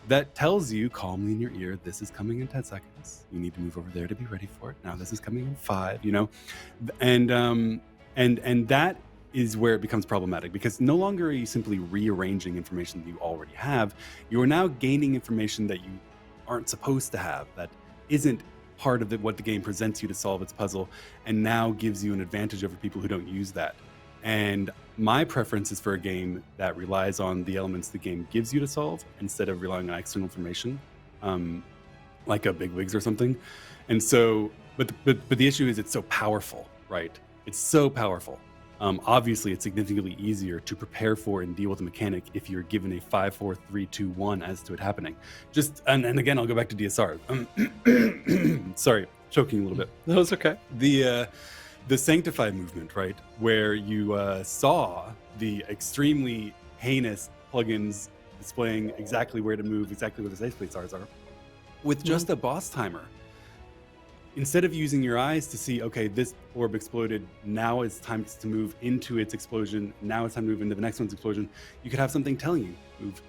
that tells you calmly in your ear, this is coming in 10 seconds. You need to move over there to be ready for it. Now this is coming in 5, you know? And that is where it becomes problematic, because no longer are you simply rearranging information that you already have. You are now gaining information that you aren't supposed to have, that isn't part of what the game presents you to solve its puzzle, and now gives you an advantage over people who don't use that. And my preference is for a game that relies on the elements the game gives you to solve instead of relying on external information, like a big wigs or something. And so, but the issue is it's so powerful, right? It's so powerful. Obviously, it's significantly easier to prepare for and deal with a mechanic if you're given a 5, 4, 3, 2, 1 as to it happening. And again, I'll go back to DSR. Sorry, choking a little bit. That was okay. The Sanctify movement, right, where you saw the extremely heinous plugins displaying exactly where to move, exactly where the safe plates are. With just a boss timer, instead of using your eyes to see, okay, this orb exploded, now it's time to move into its explosion, now it's time to move into the next one's explosion, you could have something telling you, move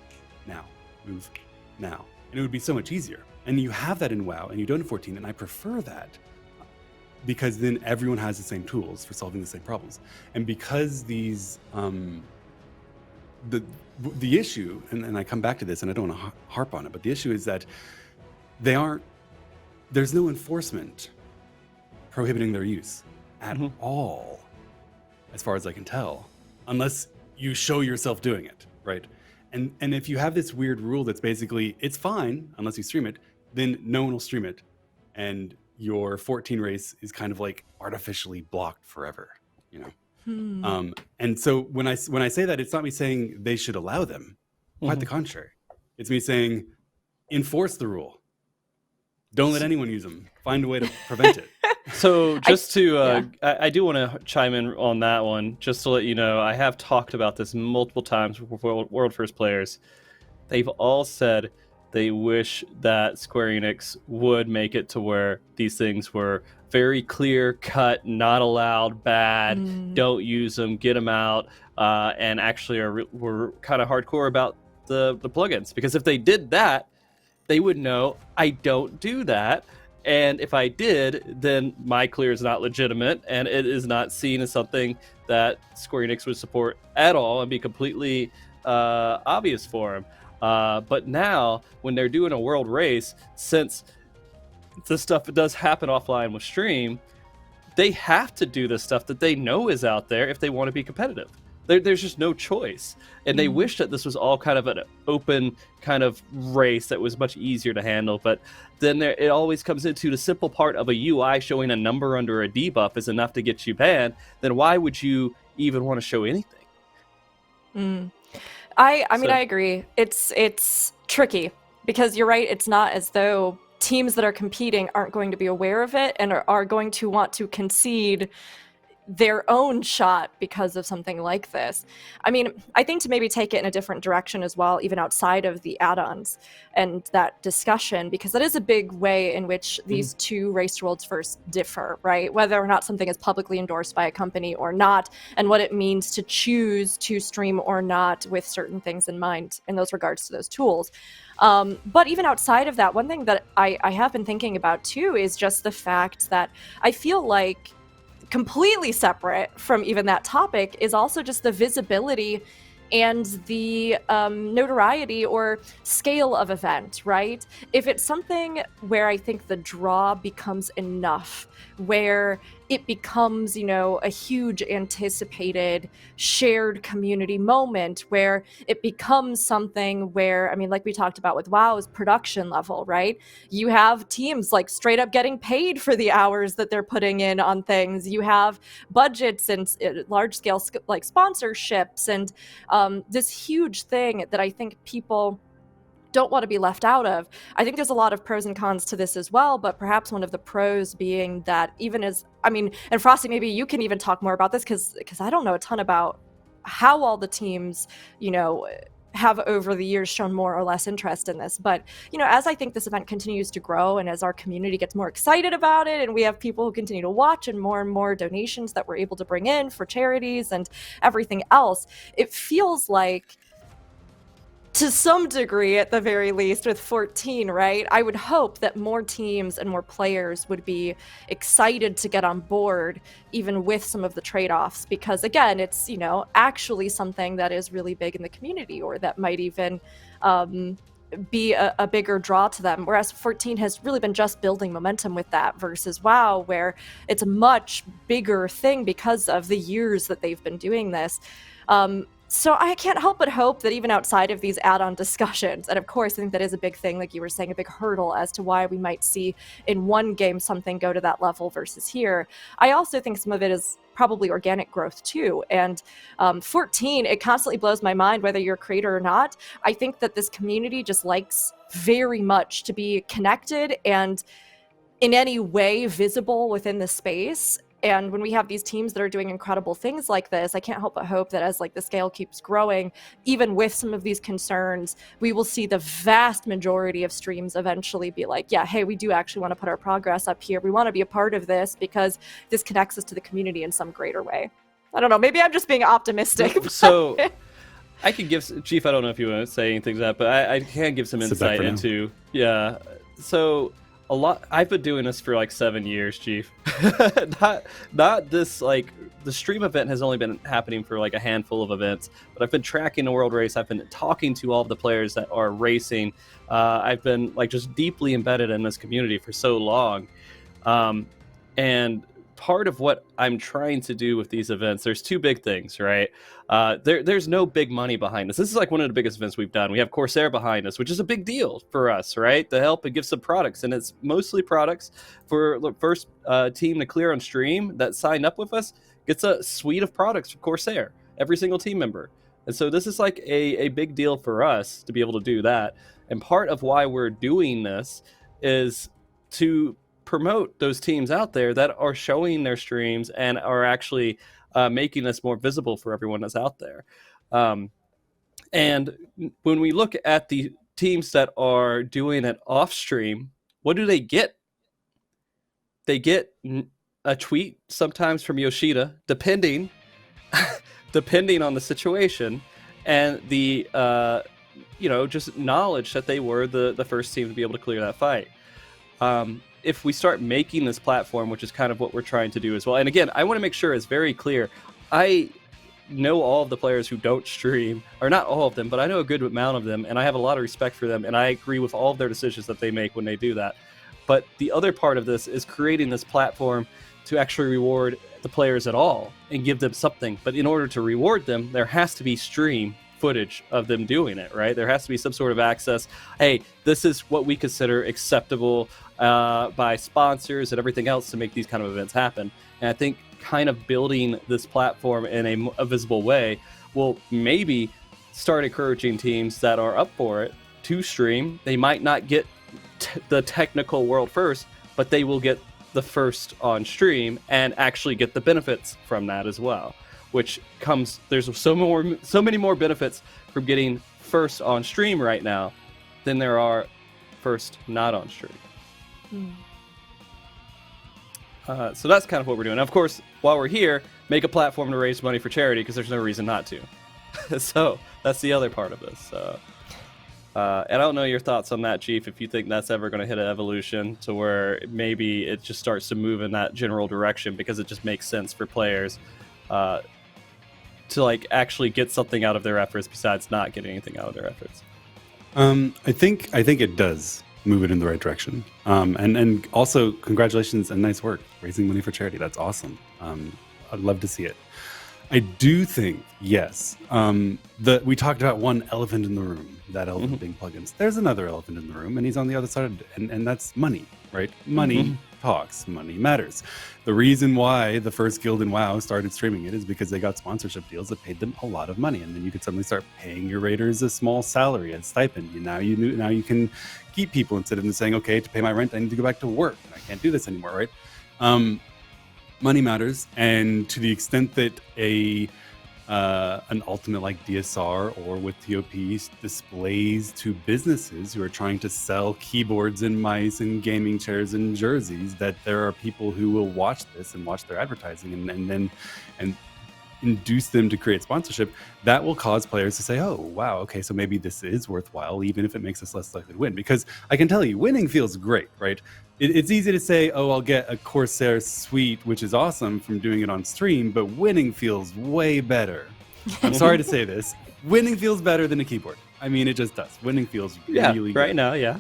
now, move now. And it would be so much easier. And you have that in WoW, and you don't in 14, and I prefer that because then everyone has the same tools for solving the same problems. And because these, the issue, and I come back to this, and I don't want to harp on it, but the issue is that there's no enforcement prohibiting their use at all, as far as I can tell, unless you show yourself doing it, right? And if you have this weird rule that's basically, it's fine unless you stream it, then no one will stream it. And your 14 race is kind of like artificially blocked forever, you know? And so when I say that, it's not me saying they should allow them. Quite the contrary. It's me saying, enforce the rule. Don't let anyone use them. Find a way to prevent it. So just I do want to chime in on that one, just to let you know, I have talked about this multiple times with World First players. They've all said they wish that Square Enix would make it to where these things were very clear cut, not allowed, bad, don't use them, get them out, and actually were kind of hardcore about the plugins. Because if they did that, they would know I don't do that. And if I did, then my clear is not legitimate, and it is not seen as something that Square Enix would support at all and be completely obvious for them. But now, when they're doing a world race, since the stuff does happen offline with stream, they have to do the stuff that they know is out there if they want to be competitive. There's just no choice. And they wish that this was all kind of an open kind of race that was much easier to handle. But then it always comes into the simple part of a UI showing a number under a debuff is enough to get you banned. Then why would you even want to show anything? I mean, I agree. It's tricky because you're right. It's not as though teams that are competing aren't going to be aware of it and are going to want to concede their own shot because of something like this. I mean, I think to maybe take it in a different direction as well, even outside of the add-ons and that discussion, because that is a big way in which these two race worlds first differ, right? Whether or not something is publicly endorsed by a company or not, and what it means to choose to stream or not with certain things in mind in those regards to those tools. But even outside of that, one thing that I have been thinking about too is just the fact that I feel like completely separate from even that topic is also just the visibility and the notoriety or scale of event, right? If it's something where I think the draw becomes enough, where it becomes, you know, a huge anticipated shared community moment, where it becomes something where, I mean, like we talked about with WoW's production level, right? You have teams like straight up getting paid for the hours that they're putting in on things. You have budgets and large scale like sponsorships and this huge thing that I think people don't want to be left out of. I think there's a lot of pros and cons to this as well, but perhaps one of the pros being that even as, I mean, and Frosty, maybe you can even talk more about this because I don't know a ton about how all the teams, you know, have over the years shown more or less interest in this. But, you know, as I think this event continues to grow and as our community gets more excited about it and we have people who continue to watch and more donations that we're able to bring in for charities and everything else, it feels like to some degree, at the very least, with 14, right? I would hope that more teams and more players would be excited to get on board, even with some of the trade-offs, because again, it's, you know, actually something that is really big in the community, or that might even be a bigger draw to them. Whereas 14 has really been just building momentum with that versus WoW, where it's a much bigger thing because of the years that they've been doing this. So I can't help but hope that even outside of these add-on discussions, and of course I think that is a big thing, like you were saying, a big hurdle as to why we might see in one game something go to that level versus here. I also think some of it is probably organic growth too. And 14, it constantly blows my mind whether you're a creator or not. I think that this community just likes very much to be connected and in any way visible within the space. And when we have these teams that are doing incredible things like this, I can't help but hope that as like the scale keeps growing, even with some of these concerns, we will see the vast majority of streams eventually be like, yeah, hey, we do actually want to put our progress up here. We want to be a part of this because this connects us to the community in some greater way. I don't know. Maybe I'm just being optimistic. So I could give Jeathe. I don't know if you want to say anything to that, but I can give some insight into. Yeah. So I've been doing this for like 7 years, Jeathe. not this, like, the stream event has only been happening for like a handful of events, but I've been tracking the world race. I've been talking to all of the players that are racing. I've been like just deeply embedded in this community for so long. And part of what I'm trying to do with these events, there's two big things, right? There's no big money behind us. This is like one of the biggest events we've done. We have Corsair behind us, which is a big deal for us, right? To help and give some products, and it's mostly products for the first team to clear on stream that signed up with us gets a suite of products from Corsair, every single team member. And so this is like a big deal for us to be able to do that. And part of why we're doing this is to promote those teams out there that are showing their streams and are actually making us more visible for everyone that's out there. And when we look at the teams that are doing it off stream, what do they get? They get a tweet sometimes from Yoshida, depending on the situation, and the just knowledge that they were the first team to be able to clear that fight. If we start making this platform, which is kind of what we're trying to do as well. And again, I want to make sure it's very clear. I know all of the players who don't stream, or not all of them, but I know a good amount of them, and I have a lot of respect for them, and I agree with all of their decisions that they make when they do that. But the other part of this is creating this platform to actually reward the players at all and give them something. But in order to reward them, there has to be stream footage of them doing it, right? There has to be some sort of access. Hey, this is what we consider acceptable by sponsors and everything else to make these kind of events happen. And I think kind of building this platform in a visible way will maybe start encouraging teams that are up for it to stream. They might not get the technical world first, but they will get the first on stream and actually get the benefits from that as well. Which comes, there's so many more benefits from getting first on stream right now than there are first not on stream. So that's kind of what we're doing. Of course, while we're here, make a platform to raise money for charity because there's no reason not to. So that's the other part of this. And I don't know your thoughts on that, Jeathe, if you think that's ever going to hit an evolution to where maybe it just starts to move in that general direction because it just makes sense for players to like actually get something out of their efforts besides not getting anything out of their efforts. I think it does move it in the right direction. And also congratulations and nice work raising money for charity. That's awesome. I'd love to see it. I do think, yes, we talked about one elephant in the room, that elephant being plugins. There's another elephant in the room, and he's on the other side of it, and that's money, right? Money talks, money matters. The reason why the first guild in WoW started streaming it is because they got sponsorship deals that paid them a lot of money, and then you could suddenly start paying your raiders a small salary, a stipend. Now you can keep people instead of saying, okay, to pay my rent, I need to go back to work. I can't do this anymore, right? Money matters, and to the extent that an ultimate like DSR or with TOP displays to businesses who are trying to sell keyboards and mice and gaming chairs and jerseys, that there are people who will watch this and watch their advertising and induce them to create sponsorship, that will cause players to say, oh, wow, okay, so maybe this is worthwhile, even if it makes us less likely to win. Because I can tell you, winning feels great, right? It's easy to say, oh, I'll get a Corsair suite, which is awesome from doing it on stream, but winning feels way better. I'm sorry to say this. Winning feels better than a keyboard. I mean, it just does. Winning feels really good. Right now, yeah.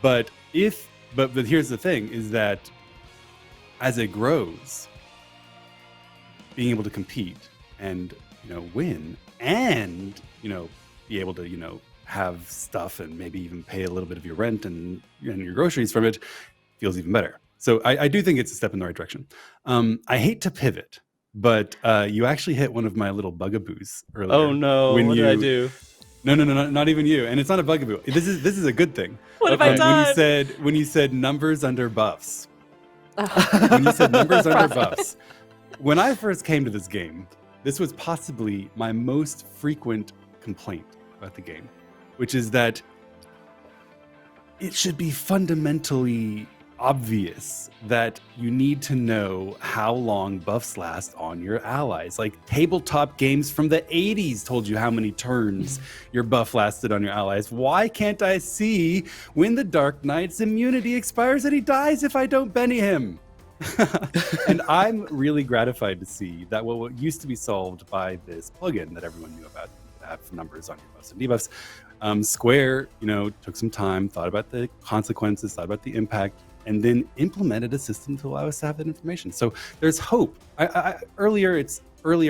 But here's the thing, is that as it grows, being able to compete and, win and, be able to, have stuff and maybe even pay a little bit of your rent and your groceries from it feels even better. So I do think it's a step in the right direction. I hate to pivot, but you actually hit one of my little bugaboos earlier. Oh no, what did I do? No, not even you. And it's not a bugaboo. This is a good thing. What have I done? When you said numbers under buffs. when you said numbers under buffs. When I first came to this game, this was possibly my most frequent complaint about the game, which is that it should be fundamentally obvious that you need to know how long buffs last on your allies. Like tabletop games from the 80s told you how many turns your buff lasted on your allies. Why can't I see when the Dark Knight's immunity expires and he dies if I don't Benny him? And I'm really gratified to see that what used to be solved by this plugin that everyone knew about, have numbers on your buffs and debuffs, Square, took some time, thought about the consequences, thought about the impact, and then implemented a system to allow us to have that information. So there's hope. Earlier,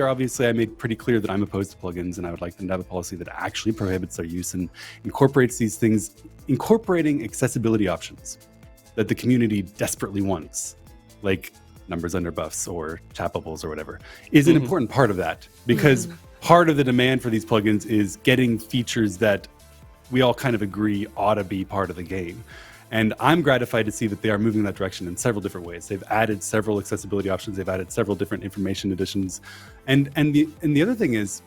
obviously, I made pretty clear that I'm opposed to plugins, and I would like them to have a policy that actually prohibits their use and incorporates these things, incorporating accessibility options that the community desperately wants, like numbers under buffs or chat bubbles or whatever, is an important part of that, because part of the demand for these plugins is getting features that we all kind of agree ought to be part of the game. And I'm gratified to see that they are moving in that direction in several different ways. They've added several accessibility options. They've added several different information additions. And the other thing is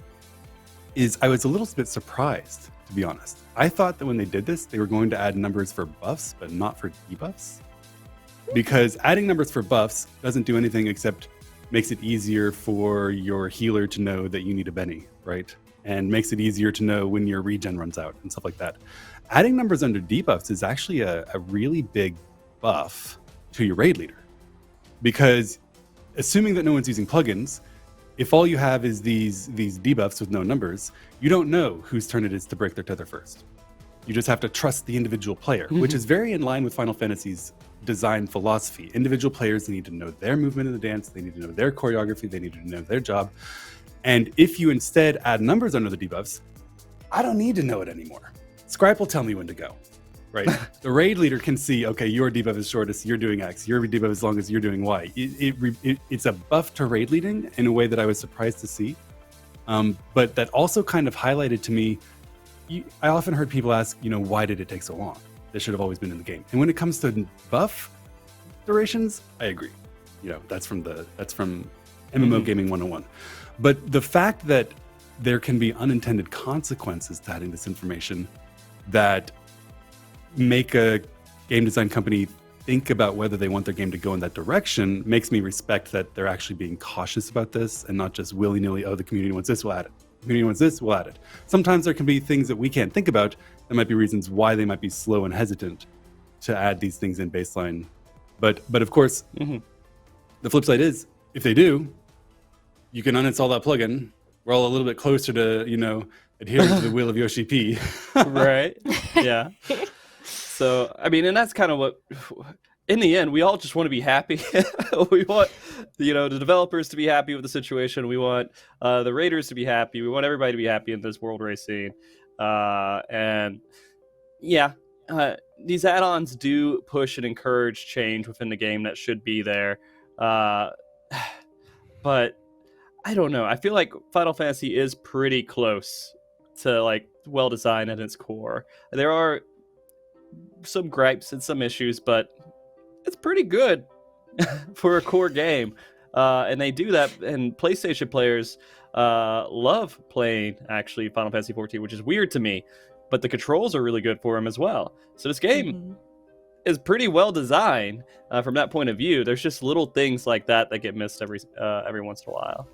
I was a little bit surprised, to be honest. I thought that when they did this, they were going to add numbers for buffs, but not for debuffs. Because adding numbers for buffs doesn't do anything except makes it easier for your healer to know that you need a Benny, right? And makes it easier to know when your regen runs out and stuff like that. Adding numbers under debuffs is actually a really big buff to your raid leader. Because assuming that no one's using plugins, if all you have is these debuffs with no numbers, you don't know whose turn it is to break their tether first. You just have to trust the individual player, which is very in line with Final Fantasy's design philosophy. Individual players need to know their movement in the dance, they need to know their choreography, they need to know their job. And if you instead add numbers under the debuffs, I don't need to know it anymore. Scribe will tell me when to go, right? The raid leader can see, okay, your debuff is shortest, you're doing X, your debuff is longest, you're doing Y. It's a buff to raid leading in a way that I was surprised to see. But that also kind of highlighted to me, I often heard people ask, why did it take so long? This should have always been in the game. And when it comes to buff durations, I agree. That's from MMO Gaming 101. But the fact that there can be unintended consequences to adding this information that make a game design company think about whether they want their game to go in that direction makes me respect that they're actually being cautious about this and not just willy-nilly, the community wants this, we'll add it. The community wants this, we'll add it. Sometimes there can be things that we can't think about. There might be reasons why they might be slow and hesitant to add these things in baseline. But of course, the flip side is, if they do, you can uninstall that plugin. We're all a little bit closer to, adhering to the will of Yoshi P. Right. Yeah. So, and that's kind of what, in the end, we all just want to be happy. We want, the developers to be happy with the situation. We want the raiders to be happy. We want everybody to be happy in this world race scene. These add-ons do push and encourage change within the game that should be there. But I don't know. I feel like Final Fantasy is pretty close to well designed at its core. There are some gripes and some issues, but it's pretty good for a core game. And they do that, and PlayStation players love playing actually Final Fantasy 14, which is weird to me, but the controls are really good for them as well. So this game is pretty well designed from that point of view. There's just little things like that get missed every once in a while.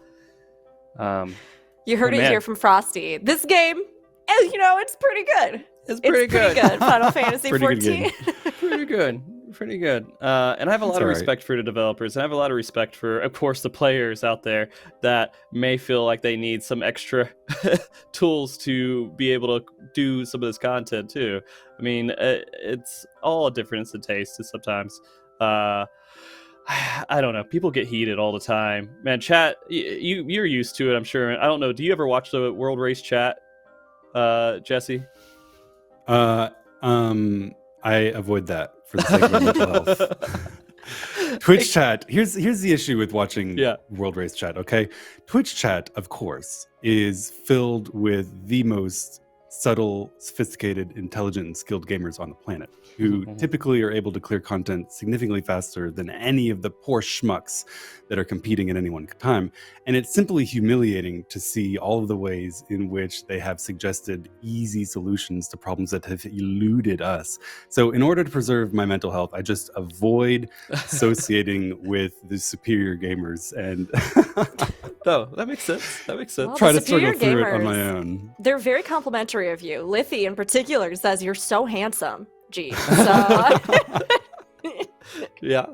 You heard it here from Frosty. This game, it's pretty good. It's pretty good. Final Fantasy 14. Pretty good. And I have a lot of respect for the developers, and I have a lot of respect for, of course, the players out there that may feel like they need some extra tools to be able to do some of this content too. It's all a difference in taste sometimes. I don't know. People get heated all the time. Man, chat, you're used to it, I'm sure. I don't know. Do you ever watch the World Race chat, Jesse? I avoid that for the sake of mental health. Twitch chat. Here's the issue with watching World Race chat, okay? Twitch chat, of course, is filled with the most subtle, sophisticated, intelligent, and skilled gamers on the planet who typically are able to clear content significantly faster than any of the poor schmucks that are competing at any one time. And it's simply humiliating to see all of the ways in which they have suggested easy solutions to problems that have eluded us. So in order to preserve my mental health, I just avoid associating with the superior gamers and No, that makes sense. That makes sense. Well, try the to struggle superior through it on my gamers, own. They're very complimentary of you. Lithy, in particular, says you're so handsome, Jeathe. So... Yeah.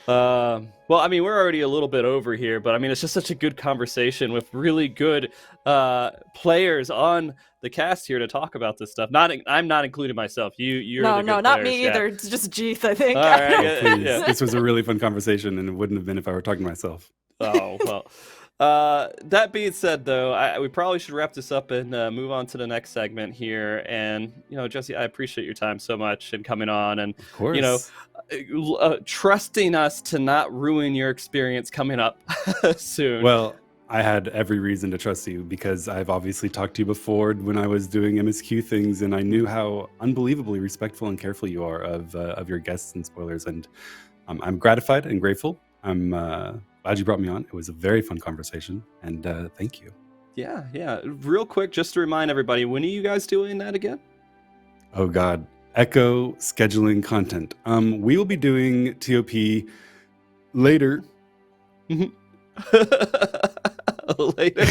Well, I mean, we're already a little bit over here, but I mean, it's just such a good conversation with really good players on the cast here to talk about this stuff. I'm not including myself. You're the good not players, me yeah. either. It's just Jeathe, I think. All right, Oh, please. yeah. This was a really fun conversation, and it wouldn't have been if I were talking to myself. Oh, well. That being said, though, we probably should wrap this up and move on to the next segment here. And, Jesse, I appreciate your time so much and coming on and, Of course. Trusting us to not ruin your experience coming up soon. Well, I had every reason to trust you because I've obviously talked to you before when I was doing MSQ things, and I knew how unbelievably respectful and careful you are of your guests and spoilers. And I'm gratified and grateful. I'm glad you brought me on. It was a very fun conversation, and thank you. Yeah. Real quick, just to remind everybody, when are you guys doing that again? Oh, God. Echo scheduling content. We will be doing TOP later. Later. Okay.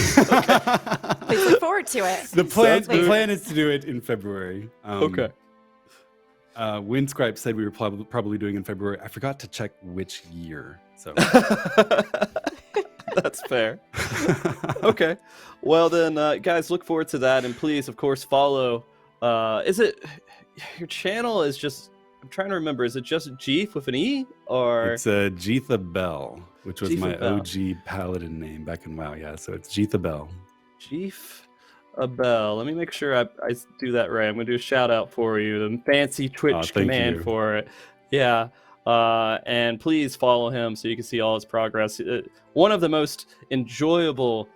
Please look forward to it. The plan Sounds good. is to do it in February. Okay. Windscribe said we were probably doing in February. I forgot to check which year. So That's fair. Okay. Well then, guys, look forward to that, and please, of course, follow. Is it your channel? Is just I'm trying to remember. Is it just Jeathe with an E or? it's Jeathe Bell, which was Jeathe my Bell. OG paladin name back in WoW. Yeah, so it's Jeathe Bell. Jeathe Bell. Let me make sure I do that right. I'm gonna do a shout out for you. The fancy Twitch thank command you. for it. Yeah. And please follow him so you can see all his progress. One of the most enjoyable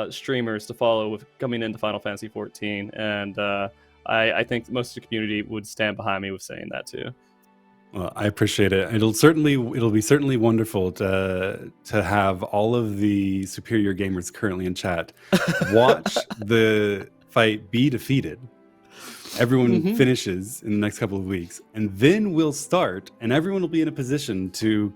streamers to follow with coming into Final Fantasy XIV, and I think most of the community would stand behind me with saying that too. Well, I appreciate it. It'll be certainly wonderful to have all of the superior gamers currently in chat watch the fight be defeated. Everyone finishes in the next couple of weeks, and then we'll start, and everyone will be in a position to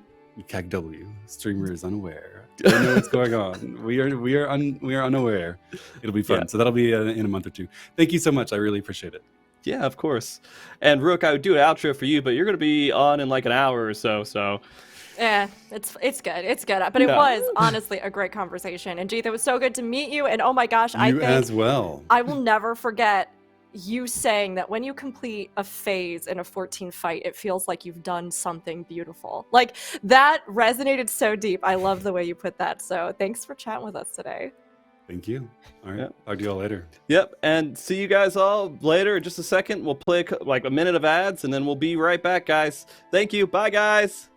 CAGW. Streamer is unaware. Don't know what's going on. We are unaware. It'll be fun. Yeah. So that'll be in a month or two. Thank you so much. I really appreciate it. Yeah, of course. And Rook, I would do an outro for you, but you're going to be on in like an hour or so. So Yeah, it's good. It's good. But it was honestly a great conversation. And Jeathe, it was so good to meet you. And oh my gosh, I You think as well. I will never forget you saying that when you complete a phase in a 14 fight, it feels like you've done something beautiful. Like, that resonated so deep. I love the way you put that. So thanks for chatting with us today. Thank you. All right. Yeah. Talk to you all later. Yep, and see you guys all later in just a second. We'll play like a minute of ads, and then we'll be right back, guys. Thank you. Bye, guys.